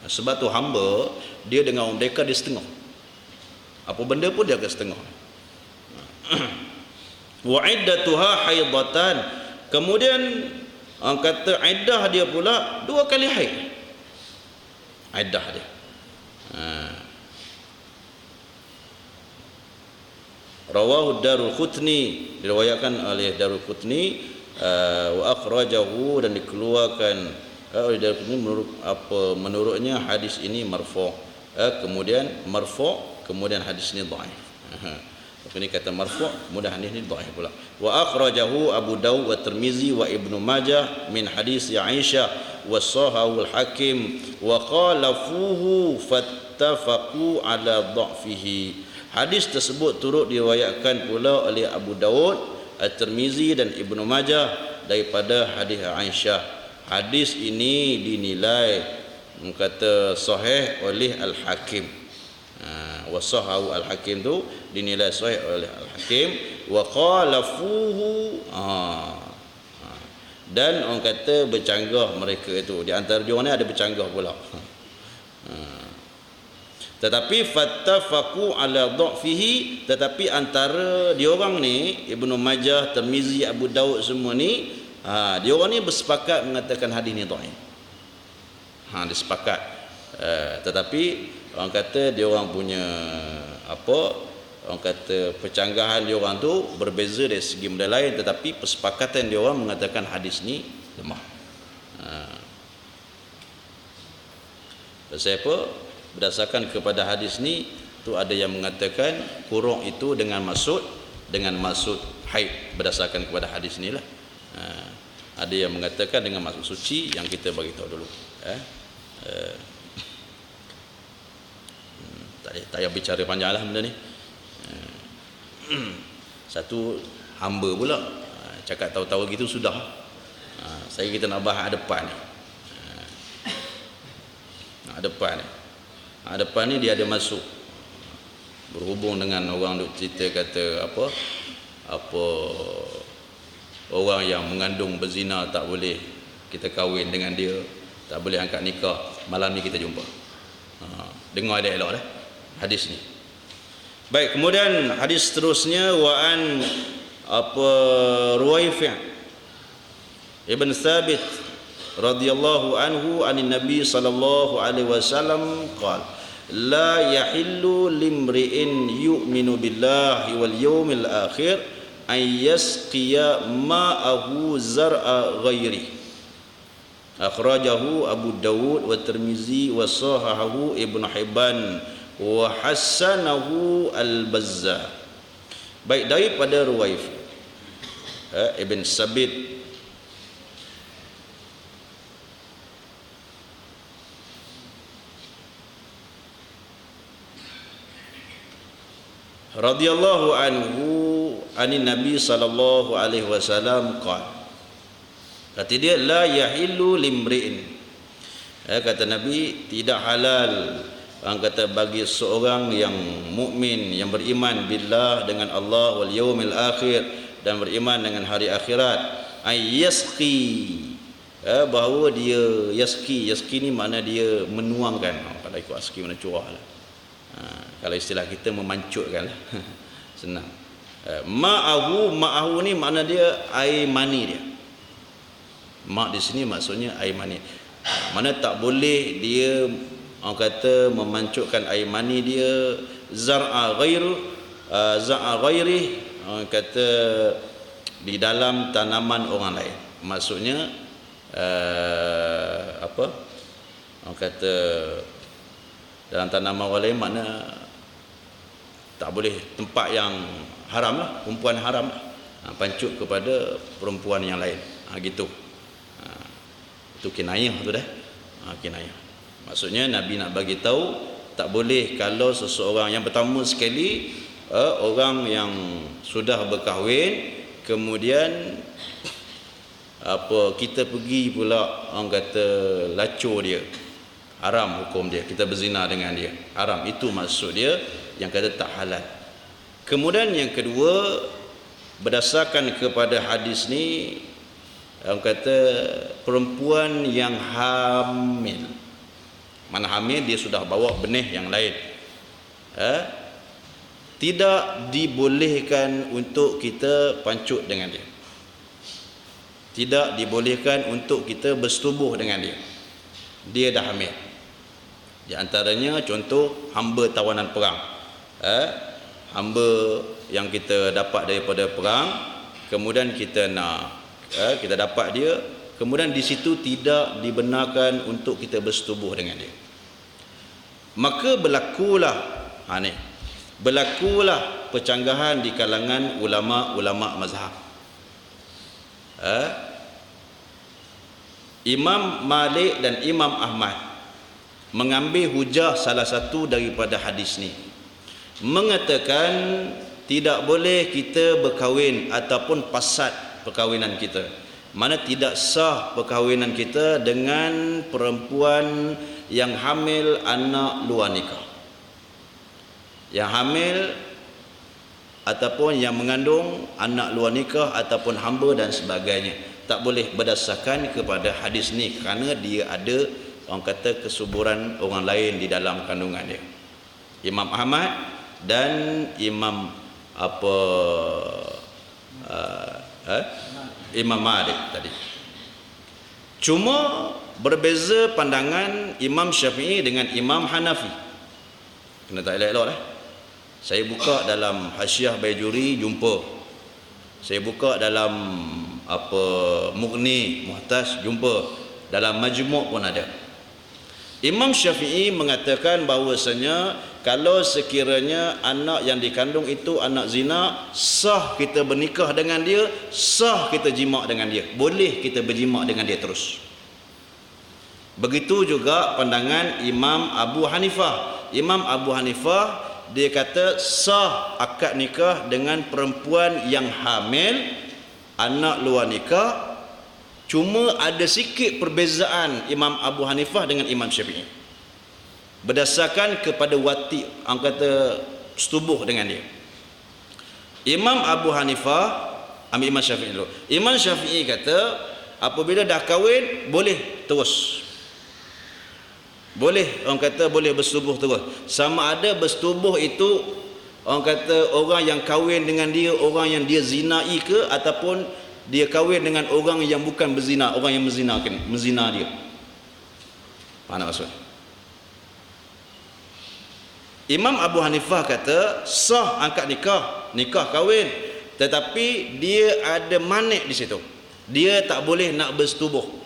Sebab tu hamba dia dengan orang mereka dia setengah. Apa benda pun dia akan setengah. Wa iddatuha haidatan, kemudian orang kata iddah dia pula 2 kali haid. Iddah dia. Rawahu Ad-Darqutni, diriwayatkan oleh Darqutni, wa akhrajahu, dan dikeluarkan oleh Darqutni menurutnya hadis ini marfu'. Kemudian marfu', kemudian hadis ini dhaif. Ini kata marfu', kemudian hadis ini dhaif pula. Wa akhrajahu Abu Dawud wa Tirmizi wa Ibnu Majah min hadis Aisyah wa sahahu al-Hakim wa khalafuhu fattafaqu ala dha'fihi. Hadis tersebut turut diriwayatkan pula oleh Abu Dawud, At-Tirmizi dan Ibnu Majah daripada hadis Aisyah. Hadis ini dinilai kata sahih oleh Al-Hakim. Wasahahu Al-Hakim tu dinilai sahih oleh Al-Hakim, wa khalafuhu, dan orang kata bercanggah mereka itu. Di antara dia orang ni ada bercanggah pula. Tetapi fattafaqu ala dha'fihi, tetapi antara dia orang ni Ibnu Majah, Tirmizi, Abu Daud semua ni, dia orang ni bersepakat mengatakan hadis ni dhaif. Dia sepakat. Tetapi orang kata dia orang punya orang kata percanggahan dia orang tu berbeza dari segi benda lain, tetapi persepakatan dia orang mengatakan hadis ni lemah. Pasal apa? Berdasarkan kepada hadis ni tu ada yang mengatakan quru' itu dengan maksud haid, berdasarkan kepada hadis ni lah. Ada yang mengatakan dengan maksud suci, yang kita bagi tahu dulu. Tak payah bicara panjang lah benda ni. Satu hamba pula cakap tahu-tahu gitu sudah. Saya kita nak bahas depan ni. Depan ni dia ada masuk berhubung dengan orang duk cerita kata apa orang yang mengandung berzina tak boleh kita kahwin dengan dia, tak boleh angkat nikah. Malam ni kita jumpa. Dengar dia elok dah hadis ni. Baik, kemudian hadis seterusnya, wa an Ruwaifi' Ibn Thabit radhiyallahu anhu anin Nabi sallallahu alaihi wasallam qala la yahillu limri'in yu'minu billahi wal yawmil akhir an yasqiya ma'ahu zar'a ghairi. Akhrajahu Abu Dawud wa Tirmizi wa sahahahu Ibnu Hibban wa hassanahu Al-Bazzar. Baik, daripada Ruwaifi Ibn Sabit radhiyallahu anhu anin Nabi sallallahu alaihi wasallam qala, kata dia la yahillu limri'in, kata Nabi tidak halal orang kata bagi seorang yang mukmin yang beriman billah dengan Allah wal yaumil akhir dan beriman dengan hari akhirat, ay yasqi, bahawa dia yasqi ni makna dia menuangkan, pada ikut asqi mana curah lah. Kalau istilah kita memancutkan lah. Senang. Ma'ahu ni makna dia air mani dia. Mak di sini maksudnya air mani. Mana tak boleh dia orang kata memancukkan air mani dia zar'a ghairi orang kata di dalam tanaman orang lain. Maksudnya apa? Orang kata dalam tanaman orang lain makna tak boleh tempat yang haram lah, perempuan haram lah. Pancut kepada perempuan yang lain. Gitu. Itu kinayah tu dah. Kinayah. Maksudnya Nabi nak bagi tahu tak boleh kalau seseorang yang pertama sekali orang yang sudah berkahwin kemudian apa kita pergi pula orang kata lacur dia. Haram hukum dia. Kita berzina dengan dia. Haram. Itu maksud dia yang kata tak halal. Kemudian yang kedua, berdasarkan kepada hadis ni orang kata perempuan yang hamil. Mana hamil dia sudah bawa benih yang lain. Tidak dibolehkan untuk kita pancut dengan dia. Tidak dibolehkan untuk kita bersetubuh dengan dia. Dia dah hamil. Di antaranya contoh hamba tawanan perang. Hamba yang kita dapat daripada perang, kemudian kita nak kita dapat dia, kemudian di situ tidak dibenarkan untuk kita bersetubuh dengan dia. Maka berlakulah percanggahan di kalangan ulama-ulama mazhab. Imam Malik dan Imam Ahmad mengambil hujah salah satu daripada hadis ni, mengatakan tidak boleh kita berkahwin ataupun fasad perkahwinan kita. Mana tidak sah perkahwinan kita dengan perempuan yang hamil anak luar nikah. Yang hamil ataupun yang mengandung anak luar nikah ataupun hamba dan sebagainya. Tak boleh berdasarkan kepada hadis ni kerana dia ada orang kata kesuburan orang lain di dalam kandungan dia. Imam Ahmad dan Imam Imam Malik tadi. Cuma berbeza pandangan Imam Syafi'i dengan Imam Hanafi. Kena tak elok-elok lah. Saya buka dalam Hasyiah Baijuri jumpa. Saya buka dalam Mughni Muhtaj jumpa. Dalam Majmu' pun ada. Imam Syafi'i mengatakan bahawasanya kalau sekiranya anak yang dikandung itu anak zina, sah kita bernikah dengan dia, sah kita jima' dengan dia. Boleh kita berjima' dengan dia terus. Begitu juga pandangan Imam Abu Hanifah. Imam Abu Hanifah dia kata sah akad nikah dengan perempuan yang hamil anak luar nikah. Cuma ada sikit perbezaan Imam Abu Hanifah dengan Imam Syafi'i. Berdasarkan kepada wati, orang kata setubuh dengan dia. Imam Abu Hanifah, ambil Imam Syafi'i dulu. Imam Syafi'i kata apabila dah kahwin boleh terus. Boleh, orang kata boleh bersetubuh terus. Sama ada bersetubuh itu orang kata orang yang kahwin dengan dia, orang yang dia zinai ke, ataupun dia kahwin dengan orang yang bukan berzina, orang yang menzina dia. Mana maksud? Imam Abu Hanifah kata sah angkat nikah kahwin, tetapi dia ada manik di situ. Dia tak boleh nak bersetubuh.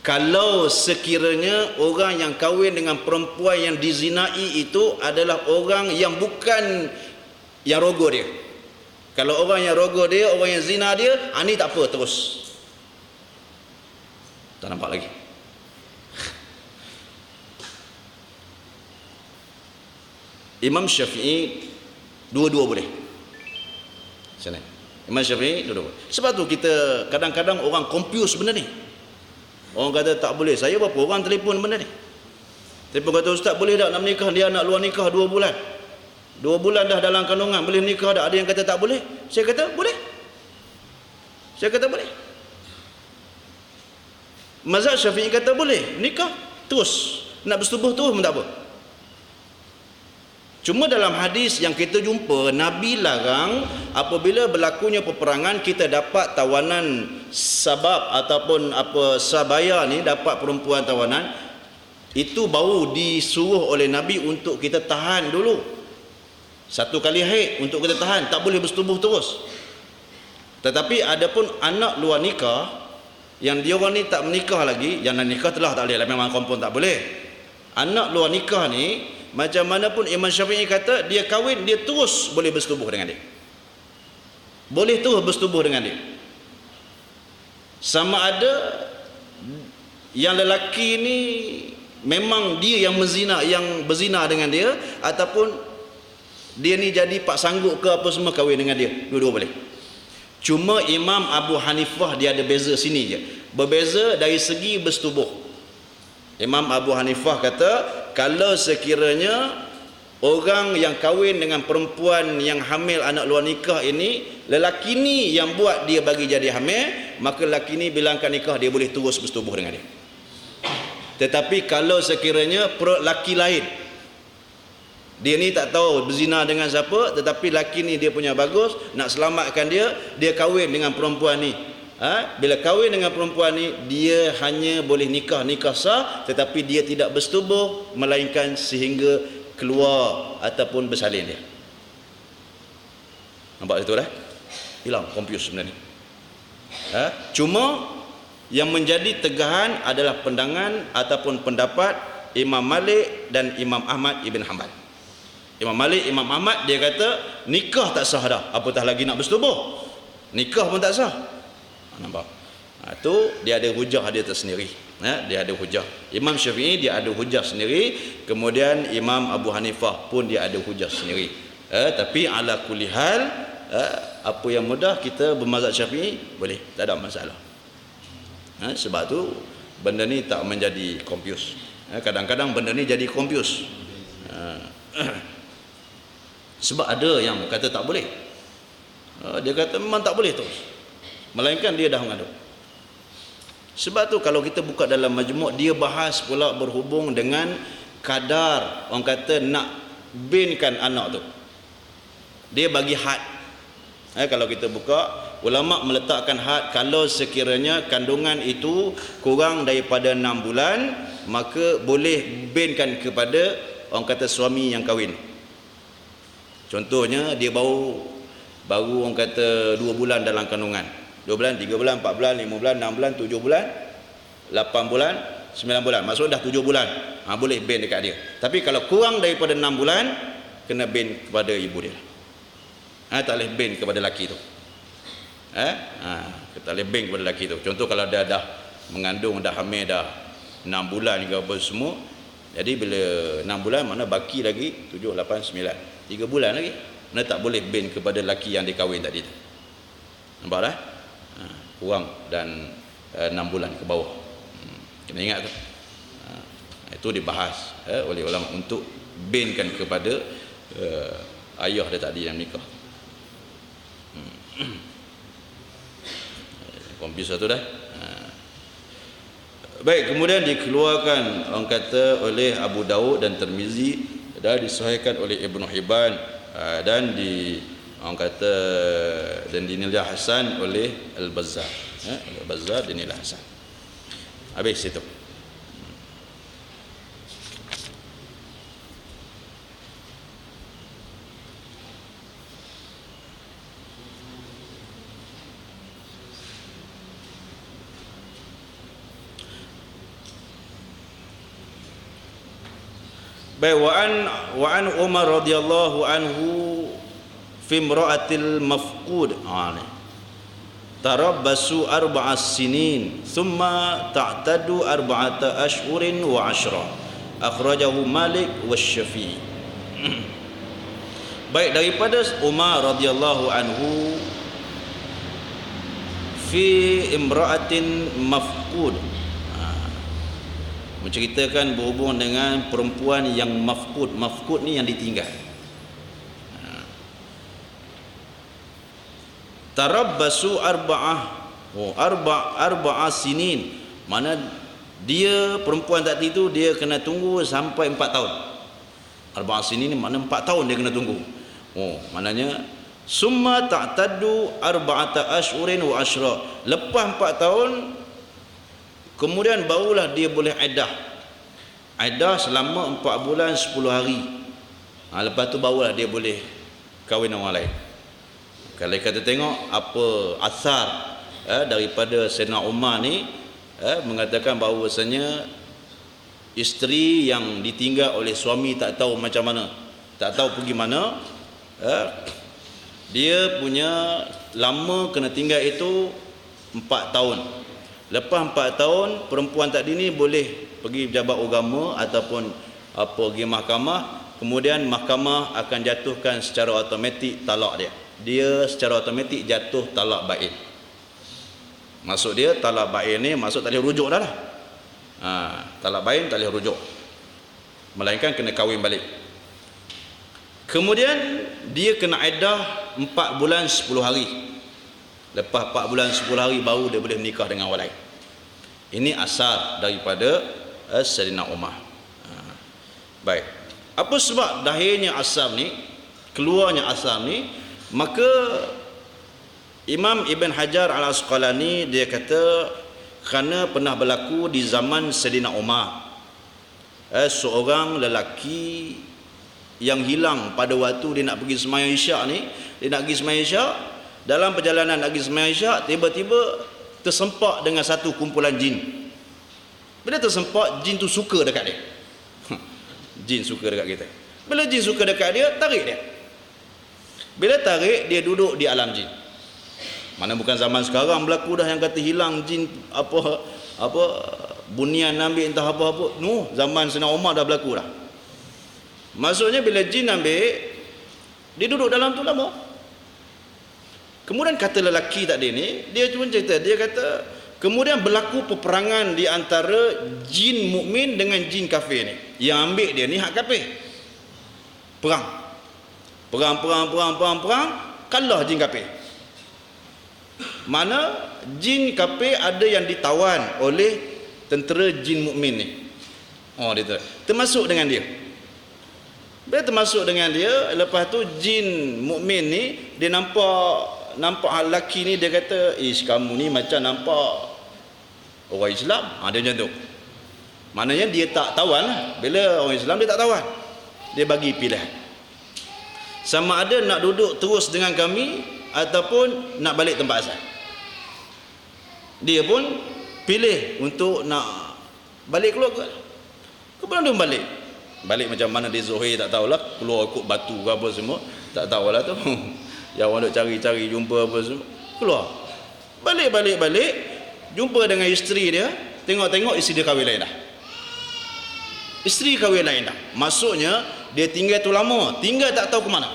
Kalau sekiranya orang yang kahwin dengan perempuan yang dizinai itu adalah orang yang bukan yang rogo dia. Kalau orang yang rogo dia, orang yang zina dia, ni tak apa terus. Tak nampak lagi. Imam Syafi'i dua-dua boleh. Sana. Imam Syafi'i dua-dua. Sebab tu kita kadang-kadang orang confuse benda ni. Orang kata tak boleh. Saya berapa orang telefon benda ni. Telefon kata ustaz boleh tak nak menikah, dia nak luar nikah 2 bulan. 2 bulan dah dalam kandungan, boleh nikah tak? Ada yang kata tak boleh. Saya kata boleh. Saya kata boleh. Mazhab Syafi'i kata boleh nikah terus. Nak bersetubuh terus pun tak apa. Cuma dalam hadis yang kita jumpa, Nabi larang apabila berlakunya peperangan kita dapat tawanan sabab ataupun sabaya ni, dapat perempuan tawanan, itu baru disuruh oleh Nabi untuk kita tahan dulu. Satu kali haid untuk kita tahan, tak boleh bersetubuh terus. Tetapi adapun anak luar nikah yang dia orang ni tak menikah lagi, yang nak nikah telah tak boleh lah, memang kompon tak boleh. Anak luar nikah ni, macam mana pun Imam Syafi'i kata dia kahwin, dia terus boleh bersetubuh dengan dia. Boleh terus bersetubuh dengan dia. Sama ada yang lelaki ni memang dia yang berzina dengan dia, ataupun dia ni jadi pak sanggup ke apa semua kahwin dengan dia, dua-dua boleh. Cuma Imam Abu Hanifah dia ada beza sini je, berbeza dari segi bersetubuh. Imam Abu Hanifah kata kalau sekiranya orang yang kahwin dengan perempuan yang hamil anak luar nikah ini, lelaki ni yang buat dia bagi jadi hamil, maka lelaki ni bilangkan nikah, dia boleh terus bersetubuh dengan dia. Tetapi kalau sekiranya lelaki lain, dia ni tak tahu berzina dengan siapa, tetapi lelaki ni dia punya bagus, nak selamatkan dia, dia kahwin dengan perempuan ni. Bila kahwin dengan perempuan ni, dia hanya boleh nikah sah, tetapi dia tidak bersetubuh melainkan sehingga keluar ataupun bersalin dia. Nampak itu dah? Hilang, confuse sebenarnya. Cuma yang menjadi tegahan adalah pandangan ataupun pendapat Imam Malik dan Imam Ahmad Ibn Hanbal. Imam Malik, Imam Ahmad dia kata nikah tak sah dah, apatah lagi nak bersetubuh. Nikah pun tak sah. Nampak? Itu dia ada hujah dia tersendiri. Dia ada hujah. Imam Syafi'i dia ada hujah sendiri, kemudian Imam Abu Hanifah pun dia ada hujah sendiri. Tapi ala kulli hal, apa yang mudah kita bermazhab Syafi'i boleh, tak ada masalah. Sebab tu benda ni tak menjadi confuse. Kadang-kadang benda ni jadi confuse. Sebab ada yang kata tak boleh. Dia kata memang tak boleh terus, melainkan dia dah mengandung. Sebab tu kalau kita buka dalam majmuk, dia bahas pula berhubung dengan kadar orang kata nak binkan anak tu. Dia bagi had. Kalau kita buka, ulama meletakkan had kalau sekiranya kandungan itu kurang daripada 6 bulan, maka boleh binkan kepada orang kata suami yang kahwin. Contohnya dia baru orang kata 2 bulan dalam kandungan. 2 bulan, 3 bulan, 4 bulan, 5 bulan, 6 bulan, 7 bulan, 8 bulan, 9 bulan. Maksudnya dah 7 bulan. Boleh ban dekat dia. Tapi kalau kurang daripada 6 bulan, kena ban kepada ibu dia. Tak boleh ban kepada lelaki tu. Tak boleh ban kepada lelaki tu. Contoh kalau dia dah mengandung, dah hamil dah 6 bulan ke apa semua. Jadi bila 6 bulan, mana baki lagi 7, 8, 9. 3 bulan lagi. Mana tak boleh ban kepada lelaki yang dikahwin tadi tu. Nampak dah? Kurang dan 6 bulan ke bawah. Kena ingat tu. Itu dibahas oleh ulama untuk bankan kepada ayah dia tadi yang nikah. Kompis satu dah. Baik, kemudian dikeluarkan orang kata oleh Abu Daud dan Tirmizi, dan disahihkan oleh Ibnu Hibban, dan orang kata dan dinilai hasan oleh Al-Bazzar. Al-Bazzar dinilai hasan. Habis itu. Baik, wa an Umar radhiyallahu anhu fi imra'atil mafqud. Tarabbasu 4 sinin thumma ta'tadu 4 ashhurin wa 10. Akhrajahu Malik wa Syafi'i. Baik, daripada Umar radhiyallahu anhu fi imra'atin mafqud, menceritakan berhubung dengan perempuan yang mafqud. Mafqud ni yang ditinggal. Tarabbasu 4 sinin, mana dia perempuan tadi tu dia kena tunggu sampai 4 tahun. Arba'a sinin ni makna 4 tahun dia kena tunggu. Oh, maknanya summa ta'taddu arba'ata ashhurin wa ashra. Lepas 4 tahun kemudian barulah dia boleh iddah. Iddah selama 4 bulan 10 hari. Lepas tu barulah dia boleh kahwin orang lain. Kalau kita tengok apa asar daripada Sayyidina Umar ni mengatakan bahawasanya isteri yang ditinggal oleh suami tak tahu macam mana, tak tahu pergi mana, dia punya lama kena tinggal itu 4 tahun. Lepas 4 tahun perempuan tadi ni boleh pergi pejabat agama ataupun pergi mahkamah, kemudian mahkamah akan jatuhkan secara automatik talak dia. Dia secara automatik jatuh talak bain. Maksud dia talak bain ni maksud tak boleh rujuk dah lah. Talak bain tak boleh rujuk, melainkan kena kahwin balik. Kemudian dia kena iddah 4 bulan 10 hari. Lepas 4 bulan 10 hari baru dia boleh menikah dengan orang lain. Ini asal daripada Sayyidina Umar. Baik. Apa sebab dahirnya asal ni, keluarnya asal ni? Maka Imam Ibn Hajar Al-Asqalani dia kata kerana pernah berlaku di zaman Sayyidina Umar, seorang lelaki yang hilang pada waktu dia nak pergi sembahyang Isyak ni. Dia nak pergi sembahyang Isyak, dalam perjalanan nak pergi sembahyang Isyak tiba-tiba tersempak dengan satu kumpulan jin. Bila tersempak, jin tu suka dekat dia. Jin suka dekat kita. Bila jin suka dekat dia, tarik dia. Bila tarik, dia duduk di alam jin. Mana bukan zaman sekarang berlaku dah yang kata hilang jin apa bunian ambil entah apa-apa. No, zaman Sayyidina Umar dah berlaku dah. Maksudnya bila jin ambil, dia duduk dalam tu lama. Kemudian kata lelaki tadi ni, dia cuma cerita, dia kata kemudian berlaku peperangan di antara jin mukmin dengan jin kafir ni. Yang ambil dia ni hak kafir. Perang, kalah jin kafir. Mana jin kafir ada yang ditawan oleh tentera jin mukmin ni. Dia termasuk dengan dia. Bila termasuk dengan dia, lepas tu jin mukmin ni dia nampak lelaki ni, dia kata, kamu ni macam nampak orang Islam. Dia macam tu. Maknanya dia tak tawan lah. Bila orang Islam dia tak tawan. Dia bagi pilihan. Sama ada nak duduk terus dengan kami ataupun nak balik tempat asal. Dia pun pilih untuk nak balik keluar. Kemudian dia balik macam mana dia Zuhair tak tahulah, keluar ikut batu ke apa semua, tak tahulah tu. Yang orang duk cari-cari jumpa apa semua, keluar. Balik jumpa dengan isteri dia, tengok isteri dia kahwin lain dah. Isteri kahwin lain dah. Maksudnya dia tinggal tu lama, tinggal tak tahu ke mana.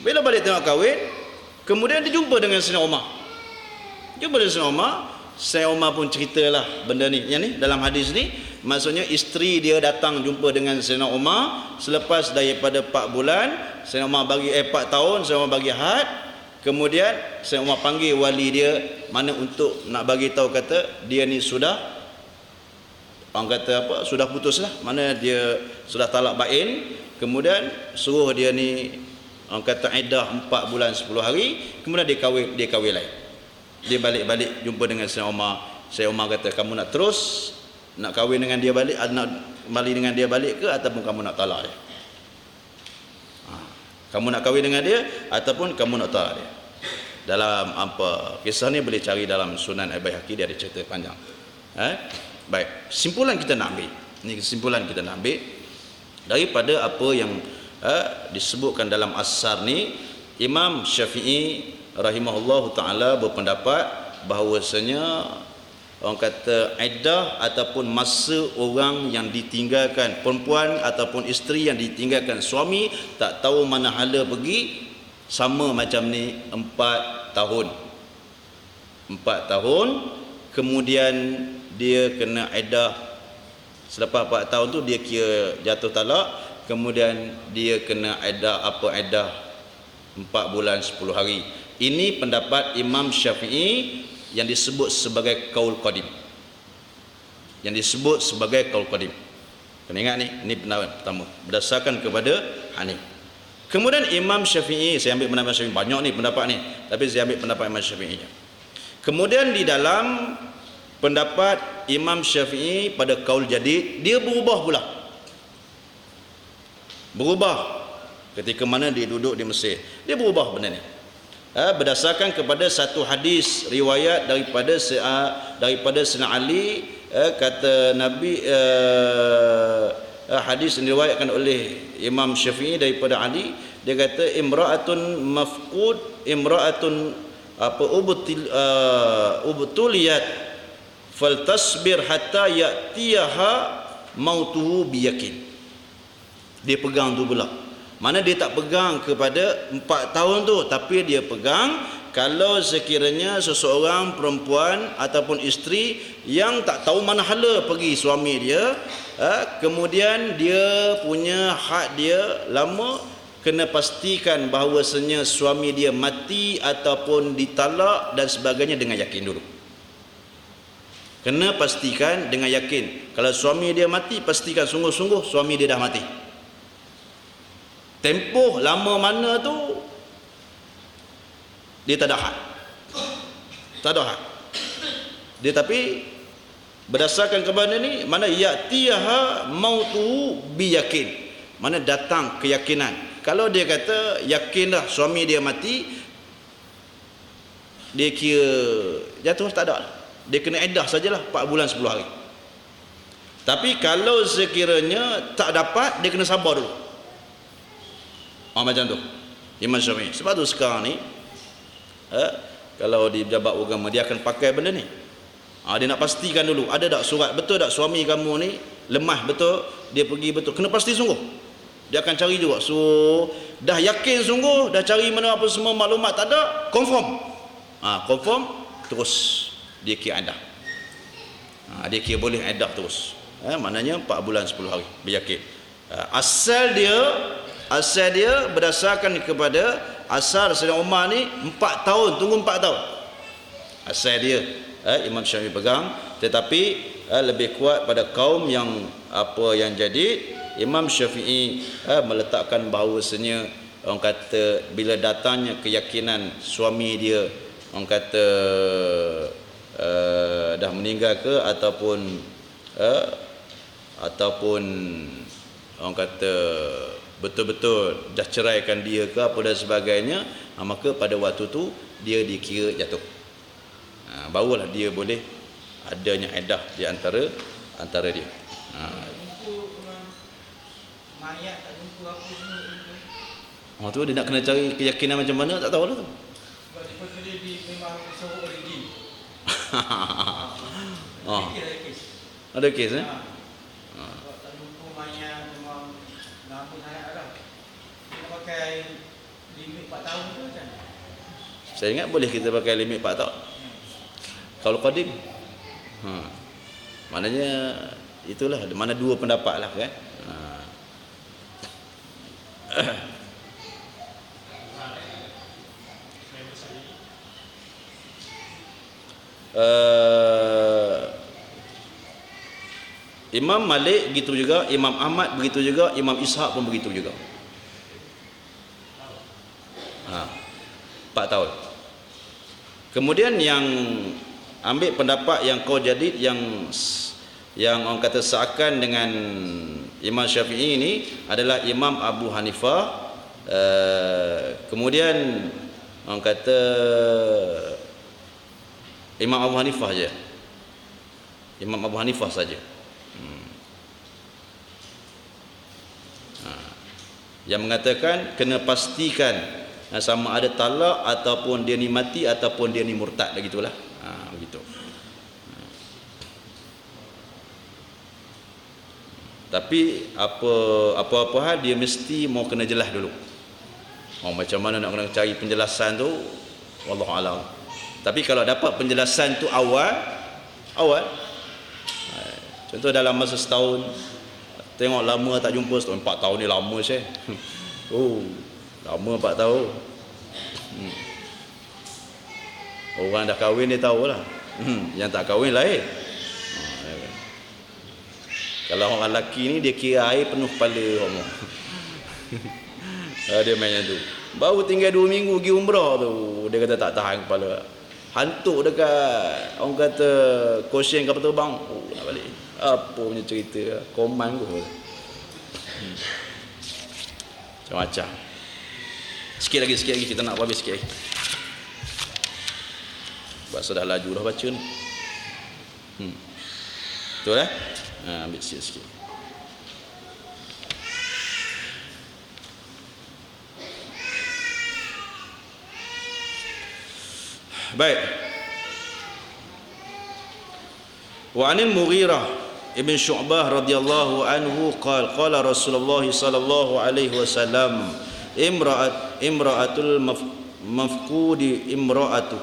Bila balik tengok kahwin, kemudian dia jumpa dengan Sayyidina Umar. Sayyidina Umar pun ceritalah benda ni. Yang ni dalam hadis ni, maksudnya isteri dia datang jumpa dengan Sayyidina Umar selepas daripada 4 bulan. Sayyidina Umar bagi 4 tahun, Sayyidina Umar bagi had. Kemudian Sayyidina Umar panggil wali dia, mana untuk nak bagi tahu kata dia ni sudah, orang kata apa, sudah putus lah, mana dia sudah talak bain. Kemudian suruh dia ni, orang kata iddah 4 bulan 10 hari. Kemudian dia kahwin lain. Dia balik jumpa dengan Sayyidina Umar. Sayyidina Umar kata, kamu nak terus nak kahwin dengan dia balik, nak kembali dengan dia balik ke, ataupun kamu nak talak dia? Kamu nak kahwin dengan dia ataupun kamu nak talak dia? Dalam kisah ni boleh cari dalam Sunan Al-Baihaqi, dia ada cerita panjang. Baik, kesimpulan kita nak ambil. Ini kesimpulan kita nak ambil daripada apa yang disebutkan dalam asar ni. Imam Syafi'i rahimahullahu ta'ala berpendapat bahawasanya orang kata iddah ataupun masa orang yang ditinggalkan, perempuan ataupun isteri yang ditinggalkan suami tak tahu mana hala pergi, sama macam ni 4 tahun. 4 tahun kemudian dia kena iddah. Selepas 4 tahun tu dia kira jatuh talak, kemudian dia kena iddah 4 bulan 10 hari. Ini pendapat Imam Syafi'i yang disebut sebagai qaul qadim. Kena ingat ni, ini pendapat pertama. Berdasarkan kepada Hanif. Kemudian Imam Syafi'i, saya ambil pendapat Syafi'i, banyak ni pendapat ni, tapi saya ambil pendapat Imam Syafi'i je. Kemudian di dalam pendapat Imam Syafi'i pada kaul jadid, dia berubah pula. Berubah ketika mana dia duduk di Mesir. Dia berubah benda ni. Berdasarkan kepada satu hadis riwayat daripada Sayyidina Ali, kata Nabi, hadis yang diriwayatkan oleh Imam Syafi'i daripada Ali, dia kata imra'atun mafqud, imra'atun ubtuliyat faltasbir hatta ya'tiyaha mautuhu biyakin. Dia pegang tu pula. Mana dia tak pegang kepada 4 tahun tu, tapi dia pegang kalau sekiranya seseorang perempuan ataupun isteri yang tak tahu mana hala pergi suami dia, kemudian dia punya had dia lama, kena pastikan bahawasanya suami dia mati ataupun ditalak dan sebagainya dengan yakin dulu. Kena pastikan dengan yakin. Kalau suami dia mati, pastikan sungguh-sungguh suami dia dah mati. Tempoh lama mana tu dia tak ada had. Tak ada had. Dia tapi berdasarkan kepada ni, mana ya'tiyaha mautu biyakin, mana datang keyakinan. Kalau dia kata yakin dah suami dia mati, dia kira jatuh, tak ada. Dia kena iddah sajalah 4 bulan 10 hari. Tapi kalau sekiranya tak dapat, dia kena sabar dulu. Macam tu Imam Syafi'i. Sebab tu sekarang ni kalau di pejabat agama, dia akan pakai benda ni. Dia nak pastikan dulu, ada tak surat, betul tak suami kamu ni lemah, betul dia pergi, betul, kena pasti sungguh. Dia akan cari juga. So dah yakin sungguh, dah cari mana apa semua maklumat tak ada, confirm. Confirm, terus dia kira iddah. Dia kira boleh iddah terus. Maknanya 4 bulan 10 hari beryakin. Asal dia berdasarkan kepada asal Sayyidina Umar ni 4 tahun, tunggu 4 tahun. Asal dia Imam Syafi'i pegang, tetapi lebih kuat pada kaum yang yang jadi. Imam Syafi'i meletakkan bahawasanya, orang kata bila datangnya keyakinan suami dia, orang kata dah meninggal ke ataupun orang kata betul-betul dah ceraikan dia ke apa dan sebagainya, maka pada waktu tu dia dikira jatuh. Barulah dia boleh adanya iddah di antara dia. Mayat tak jumpa apa semua. Tu dia nak kena cari keyakinan macam mana, tak tahulah tu. Sebab dia memang sorok oleh jin. Ada kes Sebab tak jumpa mayat memang lama sangat dah. Kita pakai limit 4 tahun ke macam mana? Saya ingat boleh kita pakai limit 4 tahun. Kalau qadim. Maknanya itulah, mana dua pendapat lah kan. Imam Malik begitu juga, Imam Ahmad begitu juga, Imam Ishaq pun begitu juga. 4 tahun. Kemudian yang ambil pendapat yang kau jadid, yang orang kata seakan dengan Imam Syafi'i ini adalah Imam Abu Hanifah. Kemudian orang kata Imam Abu Hanifah saja. Imam Abu Hanifah saja. Yang mengatakan kena pastikan sama ada talak ataupun dia ni mati ataupun dia ni murtad, begitulah. Begitu. Tapi apa-apa hal dia mesti mau kena jelas dulu. Macam mana nak kena cari penjelasan tu, wallahu alam. Tapi kalau dapat penjelasan tu awal, contoh dalam masa setahun, tengok lama tak jumpa setahun, 4 tahun ni lama saya. Lama 4 tahun. Orang dah kahwin dia tahulah. Yang tak kahwin lain. Kalau orang lelaki ni dia kira air penuh kepala orang. Dia main tu. Baru tinggal 2 minggu pergi umrah tu, dia kata tak tahan kepala. Hantuk dekat orang kata kosyen kapal terbang. Nak balik. Apa punya cerita? Koman tu. Macam-macam. Sikit lagi kita nak habis sikit lagi. Sebab sudah laju dah baca ni. Betul eh? Ambil sikit-sikit. Baik. Wa 'anil Mughirah ibn Syu'bah radhiyallahu anhu qala Rasulullah sallallahu alaihi wasallam imra'atul mafqudi imra'atu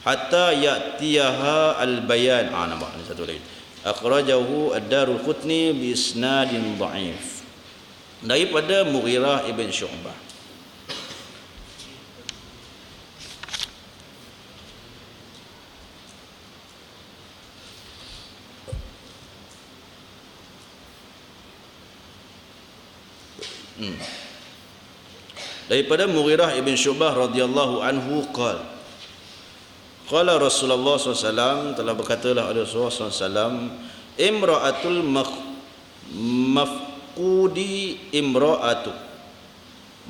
hatta ya'tiyaha al-bayan. Nampak ni satu lagi. Akhrajahu ad-Daraqutni bi isnadin dha'if. Daripada Mughirah ibn Syu'bah. Daripada Mughirah ibn Syu'bah radhiyallahu anhu qala Rasulullah SAW, telah berkatalah oleh Rasulullah SAW, imra'atul mafqudi imra'atu,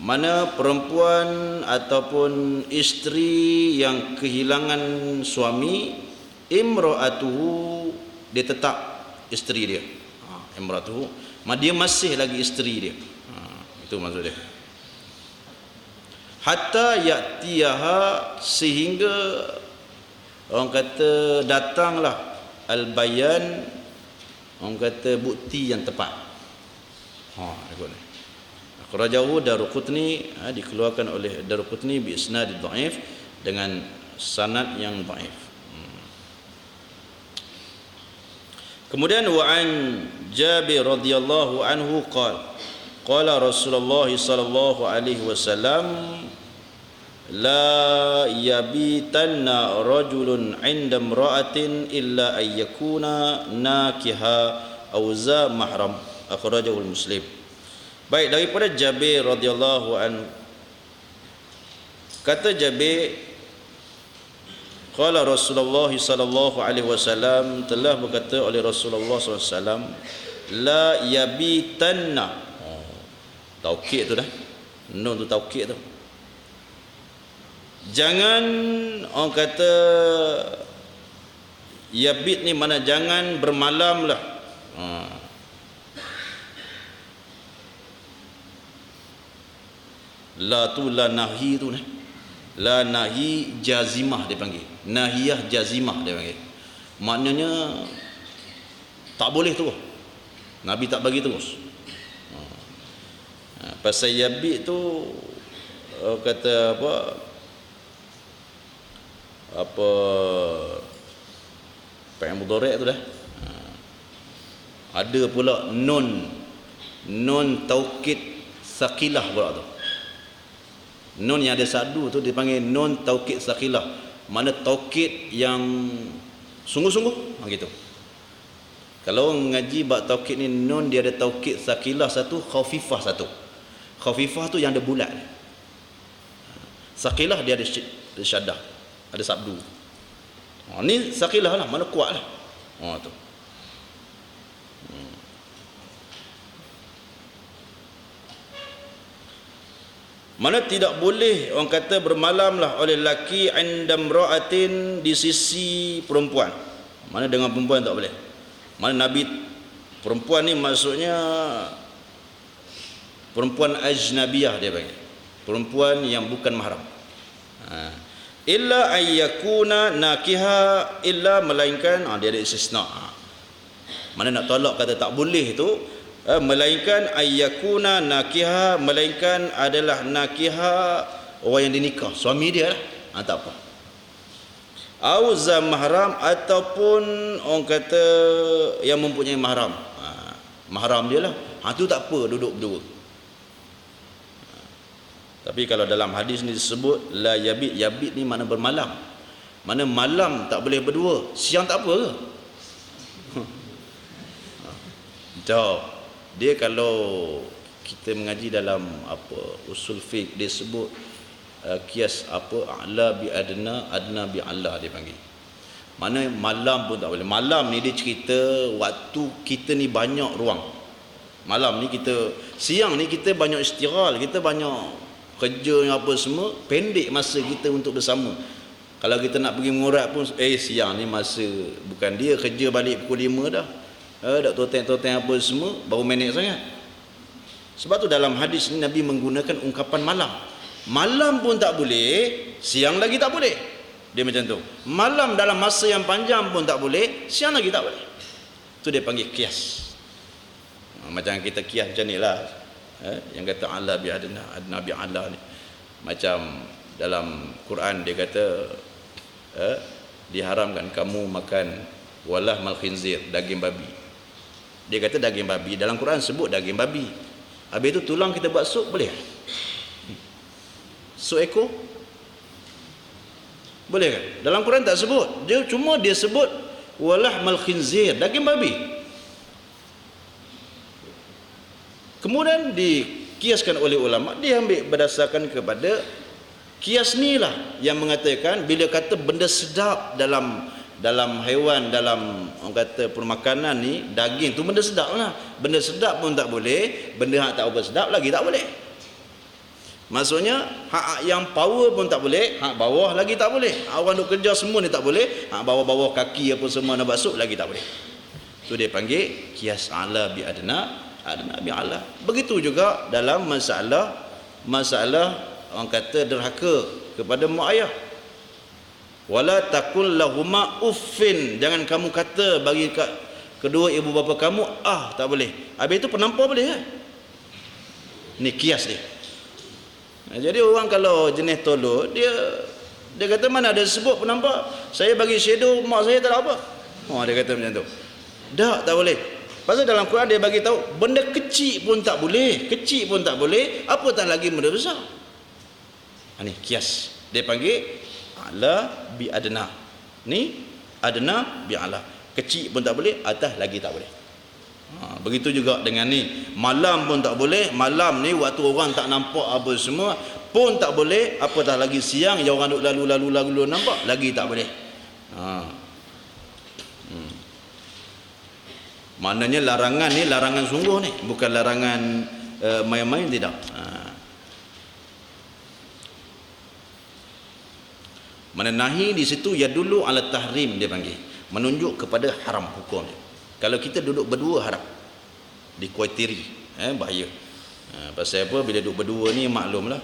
mana perempuan ataupun isteri yang kehilangan suami, imra'atuhu, dia tetap isteri dia. Imra'atuhu, dia masih lagi isteri dia. Itu maksud dia. Hatta ya'tiyaha, sehingga orang kata datanglah al-bayan, orang kata bukti yang tepat. Ikut ni. Akhrajahu Daraqutni, dikeluarkan oleh Daraqutni bi isnad dhaif, dengan sanad yang dhaif. Kemudian wa an Jabir radhiyallahu anhu qala Rasulullah sallallahu alaihi wasallam la yabitanna rajulun 'inda imra'atin illa ay yakuna nakiha aw za mahram. Akhrajahu Muslim. Baik, daripada Jabir radhiyallahu anhu, kata Jabir, qala Rasulullah sallallahu alaihi wasallam, telah berkata oleh Rasulullah sallallahu alaihi wasallam, la yabitanna, taukid tu dah, nun tu taukid tu, jangan, orang kata yabit ni mana jangan bermalam lah. La tu la nahi tu ni, la nahi jazimah dia panggil, nahiyah jazimah dia panggil, maknanya tak boleh terus, Nabi tak bagi terus. Pasal yabit tu kata apa yang mudhari' tu dah. Ada pula nun taukid saqilah pula tu. Nun yang ada sadu tu dipanggil nun taukid saqilah, mana taukid yang sungguh-sungguh gitu. Kalau ngaji bab taukid ni, nun dia ada taukid saqilah satu, khafifah satu. Khafifah tu yang ada bulat, saqilah dia ada syaddah, ada sabdu. Ni saqilah lah, mana kuat lah. Tu. Mana tidak boleh, orang kata bermalam lah oleh lelaki indam ra'atin, di sisi perempuan. Mana dengan perempuan tak boleh. Mana Nabi, perempuan ni maksudnya perempuan ajnabiyah dia panggil, perempuan yang bukan mahram. Illa ayyakuna nakiha, illa melainkan, dia ada istisna. Mana nak tolak kata tak boleh tu, melainkan ayyakuna nakiha, melainkan adalah nakiha orang yang dinikah, suami dia lah, tak apa. Au za mahram, ataupun orang kata yang mempunyai mahram, mahram dia lah, tu tak apa, duduk berdua. Tapi kalau dalam hadis ni disebut la yabit, yabit ni mana bermalam, mana malam tak boleh berdua, siang tak apa ke? Tak. Dia kalau kita mengaji dalam usul fiqh, dia sebut kias a'la bi adna, adna bi a'la dia panggil. Mana malam pun tak boleh. Malam ni dia cerita waktu kita ni banyak ruang. Malam ni kita, siang ni kita banyak istirahat, kita banyak kerja apa semua, pendek masa kita untuk bersama. Kalau kita nak pergi mengurat pun siang ni masa, bukan dia kerja balik pukul 5 dah. Dak toteng-toteng apa semua, baru minit sangat. Sebab tu dalam hadis ni Nabi menggunakan ungkapan malam. Malam pun tak boleh, siang lagi tak boleh. Dia macam tu. Malam dalam masa yang panjang pun tak boleh, siang lagi tak boleh. Tu dia panggil kias. Macam kita kias macam ni lah. Yang kata ala bi adna, adna bi ala ni. Macam dalam Quran dia kata diharamkan kamu makan walah mal khinzir, daging babi. Dia kata daging babi, dalam Quran sebut daging babi. Habis tu tulang kita buat sup boleh? Sup ekor? Boleh kan? Dalam Quran tak sebut. Dia cuma dia sebut walah mal khinzir, daging babi. Kemudian dikiaskan oleh ulama, dia ambil berdasarkan kepada kias ni lah yang mengatakan bila kata benda sedap dalam haiwan, dalam orang kata permakanan ni, daging tu benda sedap lah. Benda sedap pun tak boleh, benda hak tak apa sedap lagi tak boleh. Maksudnya hak yang power pun tak boleh, hak bawah lagi tak boleh. Orang duk kerja semua ni tak boleh, hak bawah-bawah kaki apa semua nak basuh lagi tak boleh. Tu dia panggil kias ala bi adna, adna bi ala. Begitu juga dalam masalah orang kata derhaka kepada mak ayah. Wala takul lahuma uffin, jangan kamu kata bagi kedua ibu bapa kamu tak boleh. Habis itu penampar boleh kan? Ni kias dia. Jadi orang kalau jenis tolol, dia kata mana ada sebut penampar, saya bagi shadow mak saya tak ada apa. Dia kata macam tu. Tak boleh. Pasal dalam Quran dia bagi tahu benda kecil pun tak boleh, kecil pun tak boleh, apa tak lagi benda besar. Ni kias. Dia panggil ala bi adna. Ni adna bi ala. Kecil pun tak boleh, atas lagi tak boleh. Begitu juga dengan ni. Malam pun tak boleh. Malam ni waktu orang tak nampak apa semua pun tak boleh, apatah lagi siang yang orang duk lalu nampak lagi tak boleh. Maknanya larangan ni larangan sungguh ni, bukan larangan main-main, tidak. Mana nahi di situ ya dulu ala tahrim dia panggil, menunjuk kepada haram hukum dia. Kalau kita duduk berdua haram, dikuatiri bahaya. Pasal apa? Bila duduk berdua ni maklumlah,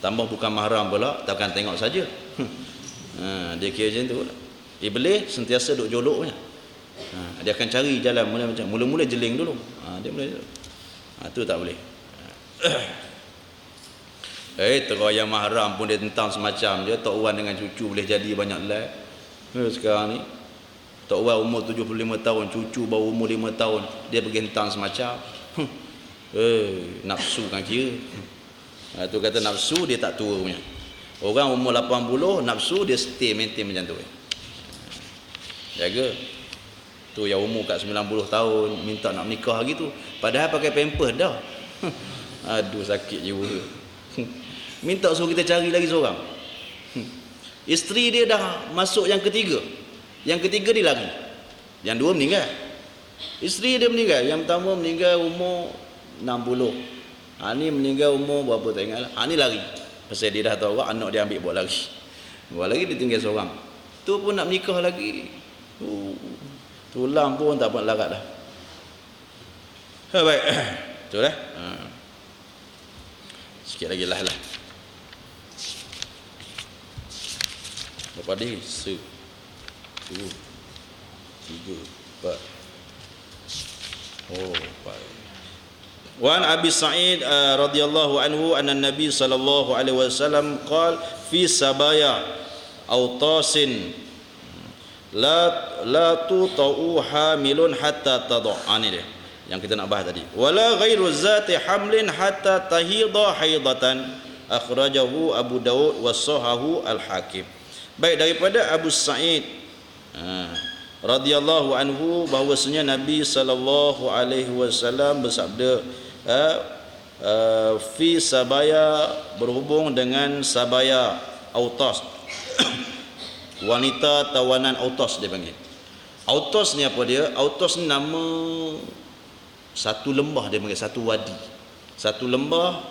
tambah bukan mahram pula, takkan tengok saja. Dia kira macam tu lah. Iblis sentiasa duduk joloknya. Dia akan cari jalan mula-mula jeling dulu. Dia mula tu tak boleh. Terus yang mahram pun dia tentang semacam je. Tok Wan dengan cucu boleh jadi banyak like. Sekarang ni Tok Wan umur 75 tahun, cucu baru umur 5 tahun, dia pergi tentang semacam. Nafsu kan kira. Tu kata nafsu dia tak tua punya. Orang umur 80 nafsu dia stay maintain macam tu. Jaga. Tu yang umur kat 90 tahun minta nak menikah lagi tu, padahal pakai pampers dah. Aduh sakit jiwa. Minta suruh kita cari lagi seorang. Isteri dia dah masuk yang ketiga. Yang ketiga dia lari. Yang dua meninggal. Isteri dia meninggal. Yang pertama meninggal umur 60. Ni meninggal umur berapa tak ingat lah. Ni lari. Pasal dia dah tahu anak dia ambil buat lari. Buat lagi dia tinggal seorang. Tu pun nak menikah lagi. Tulang pun tak buat larat dah. Baik. Betul lah. Sikit lagi lah. Berapa dia? 1, 2, 3, 4. Baik. Wan Abi Sa'id radhiyallahu anhu anna Nabi sallallahu alaihi wasallam qala fi sabaya autasin la tutau hamilun hatta tad'ani dia yang kita nak bahas tadi. Wala ghairu zati hamlin hatta tahidha haidatan, akhrajahu Abu Daud wa sahahu Al-Hakim. Baik, daripada Abu Sa'id radhiyallahu anhu bahwasanya Nabi sallallahu alaihi wasallam bersabda, fi sabaya, berhubung dengan sabaya Autas. Wanita tawanan Autas dia panggil. Autas ni apa dia? Autas ni nama satu lembah, dia panggil satu wadi. Satu lembah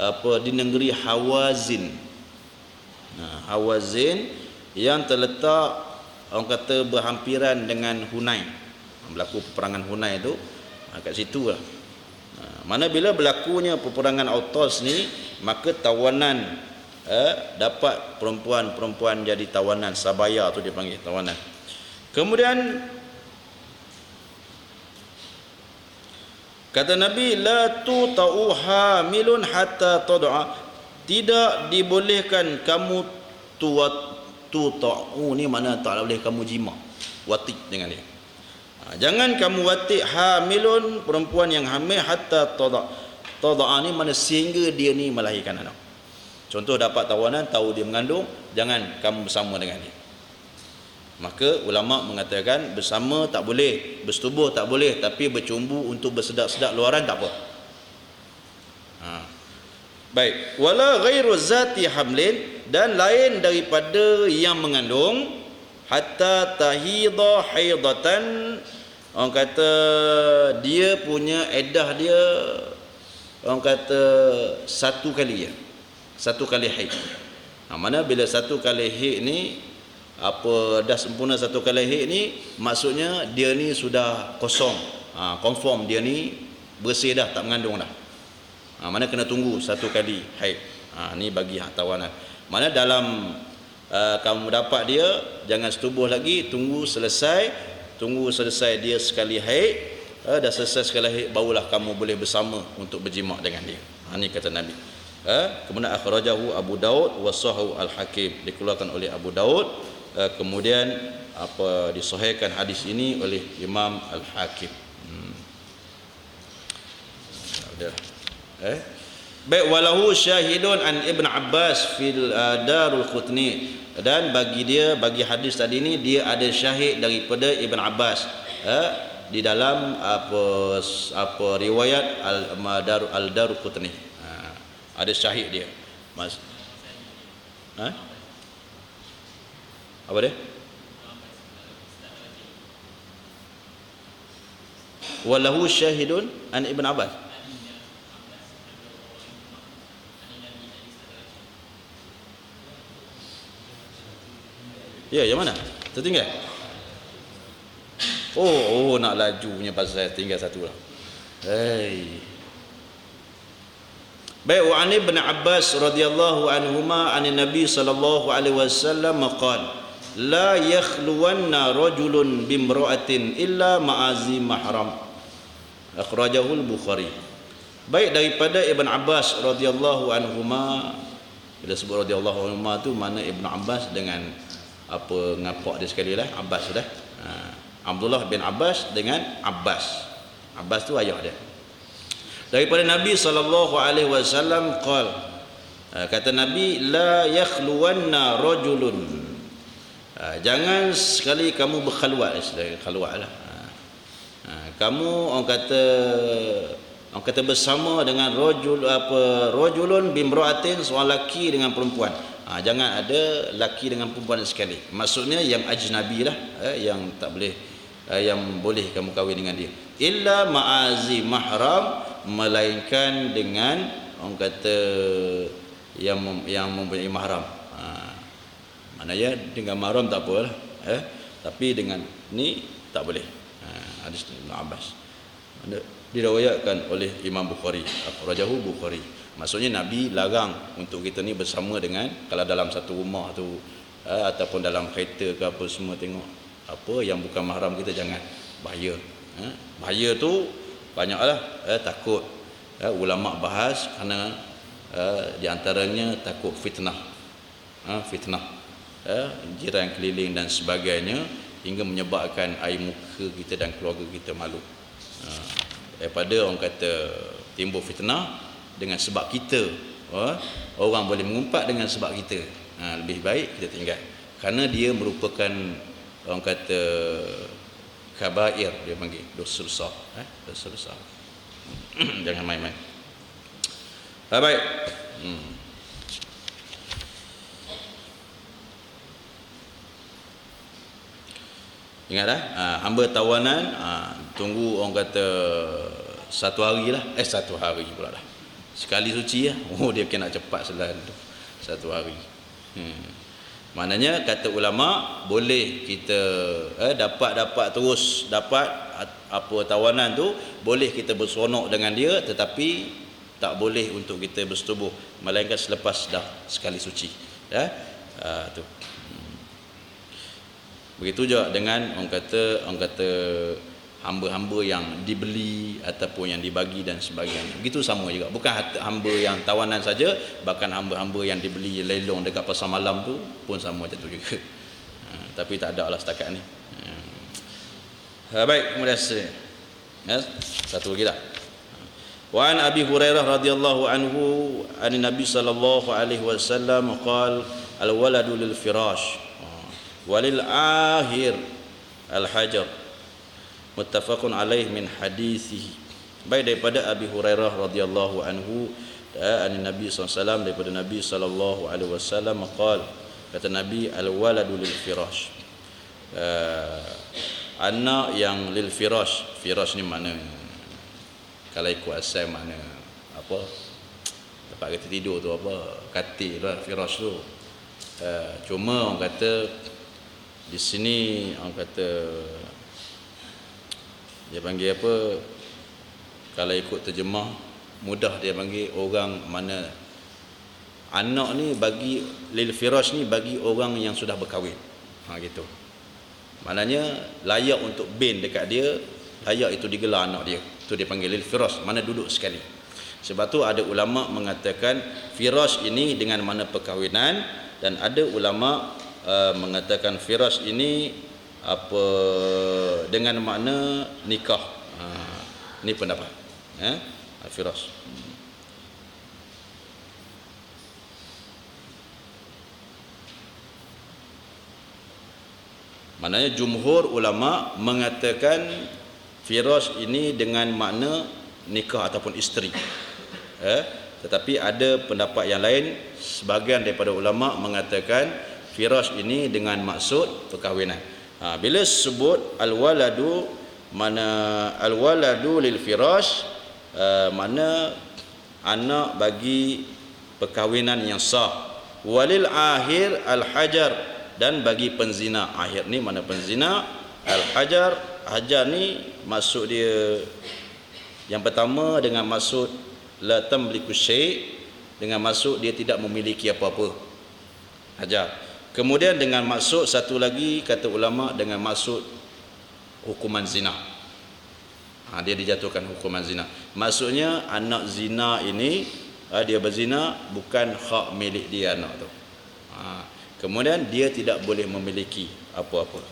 apa di negeri Hawazin. Hawazin yang terletak, orang kata, berhampiran dengan Hunain. Berlaku peperangan Hunain tu kat situ lah. Mana bila berlakunya peperangan Autas ni, maka tawanan dapat perempuan-perempuan jadi tawanan, sabaya tu dia panggil tawanan. Kemudian kata Nabi, la tuta'u hamilun hatta tad'a, tidak dibolehkan kamu tuta'u ni mana tak boleh kamu jima, watik dengan dia. Jangan kamu watik hamilun, perempuan yang hamil, hatta tad'a ni mana sehingga dia ni melahirkan anak. Contoh dapat tawanan, tahu dia mengandung, jangan kamu bersama dengan dia. Maka ulama mengatakan bersama tak boleh, bersetubuh tak boleh, tapi bercumbu untuk bersedak-sedak luaran tak apa. Baik, wala ghairu zati hamlin, dan lain daripada yang mengandung, hatta tahidha haidatan, orang kata dia punya iddah dia, orang kata satu kali haid. Mana bila satu kali haid ni, apa dah sempurna satu kali haid ni, maksudnya dia ni sudah kosong, confirm dia ni bersih dah, tak mengandung dah. Mana kena tunggu satu kali haid. Ni bagi hak tawanan. Mana dalam kamu dapat dia, jangan setubuh lagi, tunggu selesai dia sekali haid. Dah selesai sekali haid, barulah kamu boleh bersama untuk berjima dengan dia. Ni kata Nabi. Kemudian akhrajahu Abu Daud wa sahahu Al-Hakim, dikeluarkan oleh Abu Daud. Kemudian disahihkan hadis ini oleh Imam Al-Hakim. Baik, walahu syahidun an Ibn Abbas fil Darul Qutni, dan bagi hadis tadi ni dia ada syahid daripada Ibn Abbas di dalam apa riwayat Al-Darul Qutni. Ada syahid dia. Apa dia? Walahu syahidun an Ibn Abbas. Ya, yang mana? Tertinggal? Oh, nak laju punya pasal tinggal satu lah. Baik, wa an Ibn Abbas radhiyallahu anhuma an Nabi sallallahu alaihi wasallam qala, la yakhluwanna rajulun bimra'atin illa ma'azi mahram. Akhrajahu al-Bukhari. Baik, daripada Ibn Abbas radhiyallahu anhuma. Bila sebut radhiyallahu anhuma tu mana Ibn Abbas dengan apa ngapak dia sekali lah, Abbas dah. Abdullah bin Abbas dengan Abbas. Abbas tu ayah dia. Daripada Nabi sallallahu alaihi wasallam qala, kata Nabi, la yakhluwanna rajulun, jangan sekali kamu berkhaluat. Khaluat lah. Kamu orang kata bersama dengan rajulun bimra'atin, seorang lelaki dengan perempuan. Jangan ada lelaki dengan perempuan sekali. Maksudnya yang ajnabi lah, yang tak boleh, yang boleh kamu kahwin dengan dia. Illa ma'azi mahram, melainkan dengan orang kata yang mempunyai mahram. Maknanya dengan mahram tak apalah, tapi dengan ni tak boleh. Hadis Ibn Abbas diriwayatkan oleh Imam Bukhari, akhrajahu Bukhari. Maksudnya Nabi larang untuk kita ni bersama dengan, kalau dalam satu rumah tu ataupun dalam kereta ke apa semua, tengok apa yang bukan mahram kita, jangan. Bahaya. Bahaya tu banyaklah, takut. Ulama bahas kerana di antaranya takut fitnah. Fitnah jiran keliling dan sebagainya, hingga menyebabkan air muka kita dan keluarga kita malu. Daripada orang kata timbul fitnah dengan sebab kita, orang boleh mengumpat dengan sebab kita, lebih baik kita tinggal, kerana dia merupakan orang kata kabair, dia panggil dosa besar, dosa besar. Jangan main-main. Baik. Ingatlah, hamba tawanan tunggu orang kata 1 hari lah. 1 hari pula dah. Sekali suci lah. Dia kena cepat selain tu. 1 hari. Maknanya kata ulama boleh kita dapat terus dapat apa tawanan tu, boleh kita berseronok dengan dia, tetapi tak boleh untuk kita bersetubuh melainkan selepas dah sekali suci. Tu. Begitu juga dengan orang kata hamba-hamba yang dibeli ataupun yang dibagi dan sebagainya. Begitu sama juga. Bukan hamba yang tawanan saja, bahkan hamba-hamba yang dibeli lelong dekat pasar malam tu pun sama macam tu juga. Tapi tak ada lah setakat ni. Baik, kemudian satu lagi dah. Wa an Abi Hurairah radhiyallahu anhu an Nabi sallallahu alaihi wasallam qala al-waladu lil firash walil ahir al-hajar, muttafaqun alaih min hadisihi. Baik, daripada Abi Hurairah radhiyallahu anhu an Nabi SAW, daripada Nabi sallallahu alaihi wasallam qala, kata Nabi, al-waladu lil firash, anak yang lil firash. Firash ni mana, kalau ikut asal mana apa, tempat kita tidur tu apa, katil lah firash tu. Cuma orang kata di sini orang kata dia panggil apa, kalau ikut terjemah mudah dia panggil orang mana anak ni, bagi lil firash ni bagi orang yang sudah berkahwin. Gitu. Maknanya layak untuk bin dekat dia, layak itu digelar anak dia. Itu dia panggil lil firash, mana duduk sekali. Sebab tu ada ulama mengatakan firash ini dengan mana perkahwinan, dan ada ulama mengatakan firash ini apa dengan makna nikah. Ini pendapat firash. Maknanya jumhur ulama mengatakan firash ini dengan makna nikah ataupun isteri. Tetapi ada pendapat yang lain, sebahagian daripada ulama mengatakan firash ini dengan maksud perkahwinan. Bila sebut al-waladu, mana al-waladu lil firash, mana anak bagi perkahwinan yang sah. Walil ahir al-hajar, dan bagi penzina. Ahir ni mana penzina, al-hajar. Hajar ni maksud dia yang pertama dengan maksud la tamliku syai', dengan maksud dia tidak memiliki apa-apa. Hajar. Kemudian dengan maksud satu lagi kata ulama, dengan maksud hukuman zina. Dia dijatuhkan hukuman zina. Maksudnya anak zina ini dia berzina, bukan hak milik dia anak tu. Kemudian dia tidak boleh memiliki apa-apa.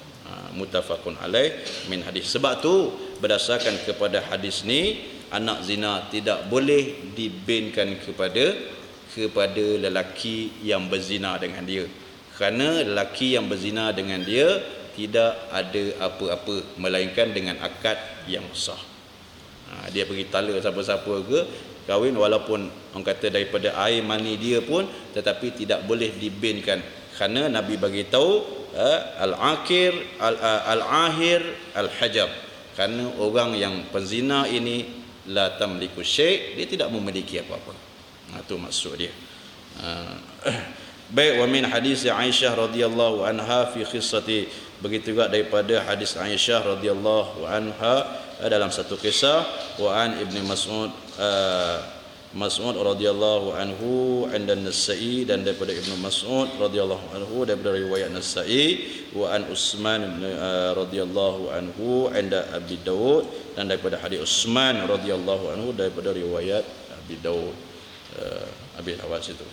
Muttafaqun alaih min hadis. Sebab tu berdasarkan kepada hadis ni, anak zina tidak boleh dibinkan kepada lelaki yang berzina dengan dia. Kerana lelaki yang berzina dengan dia tidak ada apa-apa melainkan dengan akad yang sah. Dia pergi tala siapa-siapa ke kahwin, walaupun orang kata daripada air mani dia pun, tetapi tidak boleh dibinkan. Kerana Nabi bagi tahu al-akir al-ahir al-hajab, kerana orang yang penzina ini la tamliku syai', dia tidak memiliki apa-apa. Itu maksud dia. Baik, wa min hadis Aisyah radhiyallahu anha fi qissati, begitu juga daripada hadis Aisyah radhiyallahu anha dalam satu kisah. Wa an Ibnu Mas'ud radhiyallahu anhu inda Nasa'i, dan daripada Ibnu Mas'ud radhiyallahu anhu daripada riwayat Nasa'i. Wa an Utsman radhiyallahu anhu inda Abi Daud, dan daripada hadis Utsman radhiyallahu anhu daripada riwayat Abi Daud. Habis awal situ.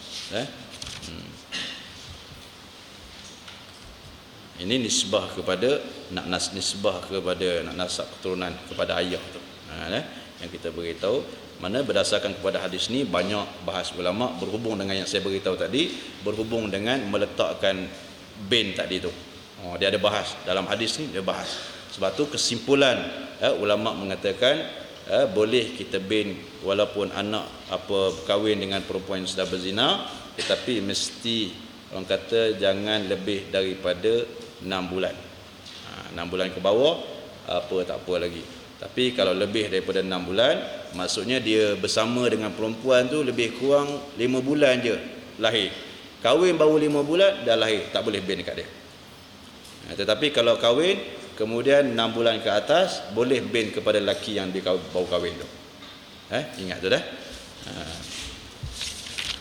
Ini nisbah kepada nisbah kepada nak nasab keturunan kepada ayah tu. Yang kita beritahu, mana berdasarkan kepada hadis ni banyak bahas ulama berhubung dengan yang saya beritahu tadi, berhubung dengan meletakkan bin tadi tu. Dia ada bahas dalam hadis ni, dia bahas. Sebab tu kesimpulan ulama mengatakan boleh kita bin walaupun anak berkahwin dengan perempuan yang sudah berzina, tetapi mesti orang kata jangan lebih daripada 6 bulan. 6 bulan ke bawah tak apa lagi. Tapi kalau lebih daripada 6 bulan, maksudnya dia bersama dengan perempuan tu lebih kurang 5 bulan je lahir. Kahwin baru 5 bulan dah lahir, tak boleh bin dekat dia. Tetapi kalau kahwin kemudian 6 bulan ke atas, boleh bin kepada lelaki yang dia baru kahwin tu. Ingat tu dah.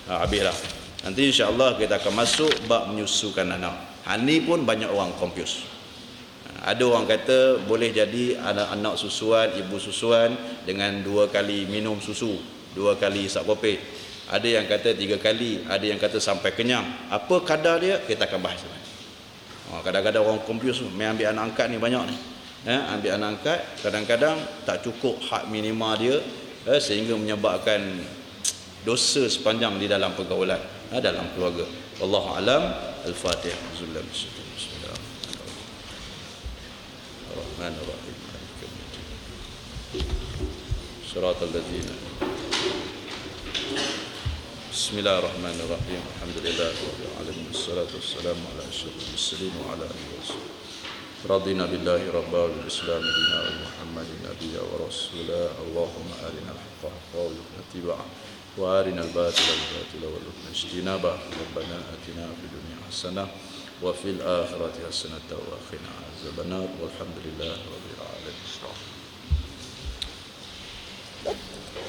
Habislah. Nanti insya-Allah kita akan masuk bab menyusukan anak. Ni pun banyak orang confuse. Ada orang kata boleh jadi anak susuan, ibu susuan dengan 2 kali minum susu, 2 kali isap kopi. Ada yang kata 3 kali, ada yang kata sampai kenyang. Apa kadar dia, kita akan bahas. Kadang-kadang orang confuse, main ambil anak angkat ni banyak ni. Ambil anak angkat, kadang-kadang tak cukup had minima dia, sehingga menyebabkan dosa sepanjang di dalam pergaulan, dalam keluarga. Wallahu alam. Al-Fatihah. Bismillahirrahmanirrahim. Shiratal ladzina. Bismillahirrahmanirrahim. Alhamdulillahirabbil alamin. Wassalatu wassalamu ala asyrofil mursalin wa ala alihi wasallam. Radina billahi rabban wal islam dinan wa Muhammadin nabiyyan wa rasula. Allahumma arina al-haqqa haqqan warzuqna ittiba'ah wa arina al-batila batila warzuqna ijtinabah. Rabbana atina fid dunya hasanah wa fil akhirati hasanah wa qina adzabannar. Walhamdulillahi rabbil alamin.